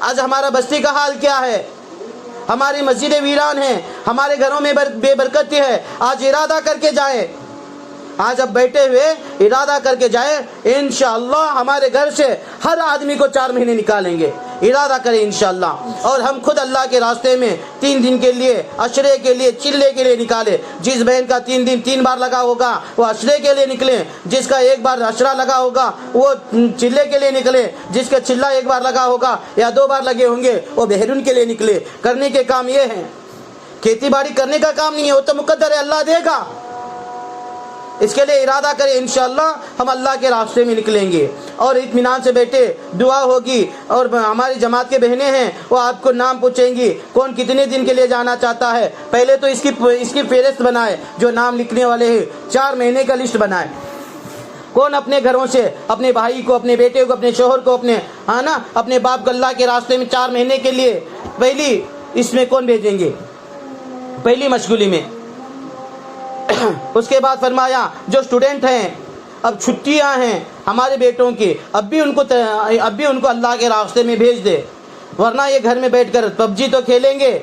آج ہمارا بستی کا حال کیا ہے؟ ہماری مسجدیں ویران ہیں, ہمارے گھروں میں بے برکتی ہے. آج ارادہ کر کے جائیں, آج اب بیٹھے ہوئے ارادہ کر کے جائیں, انشاءاللہ ہمارے گھر سے ہر آدمی کو 4 مہینے نکالیں گے. ارادہ کریں انشاءاللہ. اور ہم خود اللہ کے راستے میں 3 دن کے لیے, عشرے کے لیے, چلے کے لیے نکالے. جس بہن کا 3 دن 3 بار لگا ہوگا وہ عشرے کے لیے نکلے, جس کا 1 بار عشرہ لگا ہوگا وہ چلے کے لیے نکلے, جس کا چلہ 1 بار لگا ہوگا یا 2 بار لگے ہوں گے وہ بحرون کے لیے نکلے. کرنے کے کام یہ ہیں, کھیتی باڑی کرنے کا کام نہیں ہے, وہ تو مقدر ہے, اللہ دے گا. اس کے لیے ارادہ کریں, انشاءاللہ ہم اللہ کے راستے میں نکلیں گے. اور اطمینان سے بیٹھے, دعا ہوگی. اور ہماری جماعت کے بہنیں ہیں وہ آپ کو نام پوچھیں گی کون کتنے دن کے لیے جانا چاہتا ہے. پہلے تو اس کی فہرست بنائے, جو نام لکھنے والے ہیں 4 مہینے کا لسٹ بنائے. کون اپنے گھروں سے اپنے بھائی کو, اپنے بیٹے کو, اپنے شوہر کو, اپنے باپ کو اللہ کے راستے میں 4 مہینے کے لیے پہلی اس میں کون بھیجیں گے, پہلی مشغولی میں. اس کے بعد فرمایا جو اسٹوڈنٹ ہیں, اب چھٹیاں ہیں ہمارے بیٹوں کی, اب بھی ان کو اللہ کے راستے میں بھیج دے, ورنہ یہ گھر میں بیٹھ کر PUBG تو کھیلیں گے,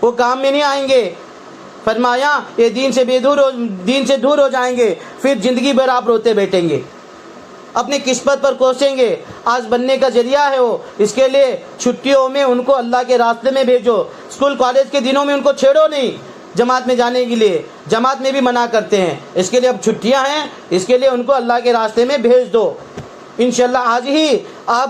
وہ کام میں نہیں آئیں گے. فرمایا یہ دین سے دور ہو جائیں گے، پھر زندگی بھر آپ روتے بیٹھیں گے، اپنی قسمت پر کوسیں گے۔ آج بننے کا ذریعہ ہے وہ، اس کے لیے چھٹیوں میں ان کو اللہ کے راستے میں بھیجو، اسکول کالج کے دنوں میں ان کو چھیڑو نہیں جماعت میں جانے کے لیے، جماعت میں بھی منع کرتے ہیں، اس کے لیے اب چھٹیاں ہیں، اس کے لیے ان کو اللہ کے راستے میں بھیج دو۔ انشاءاللہ آج ہی آپ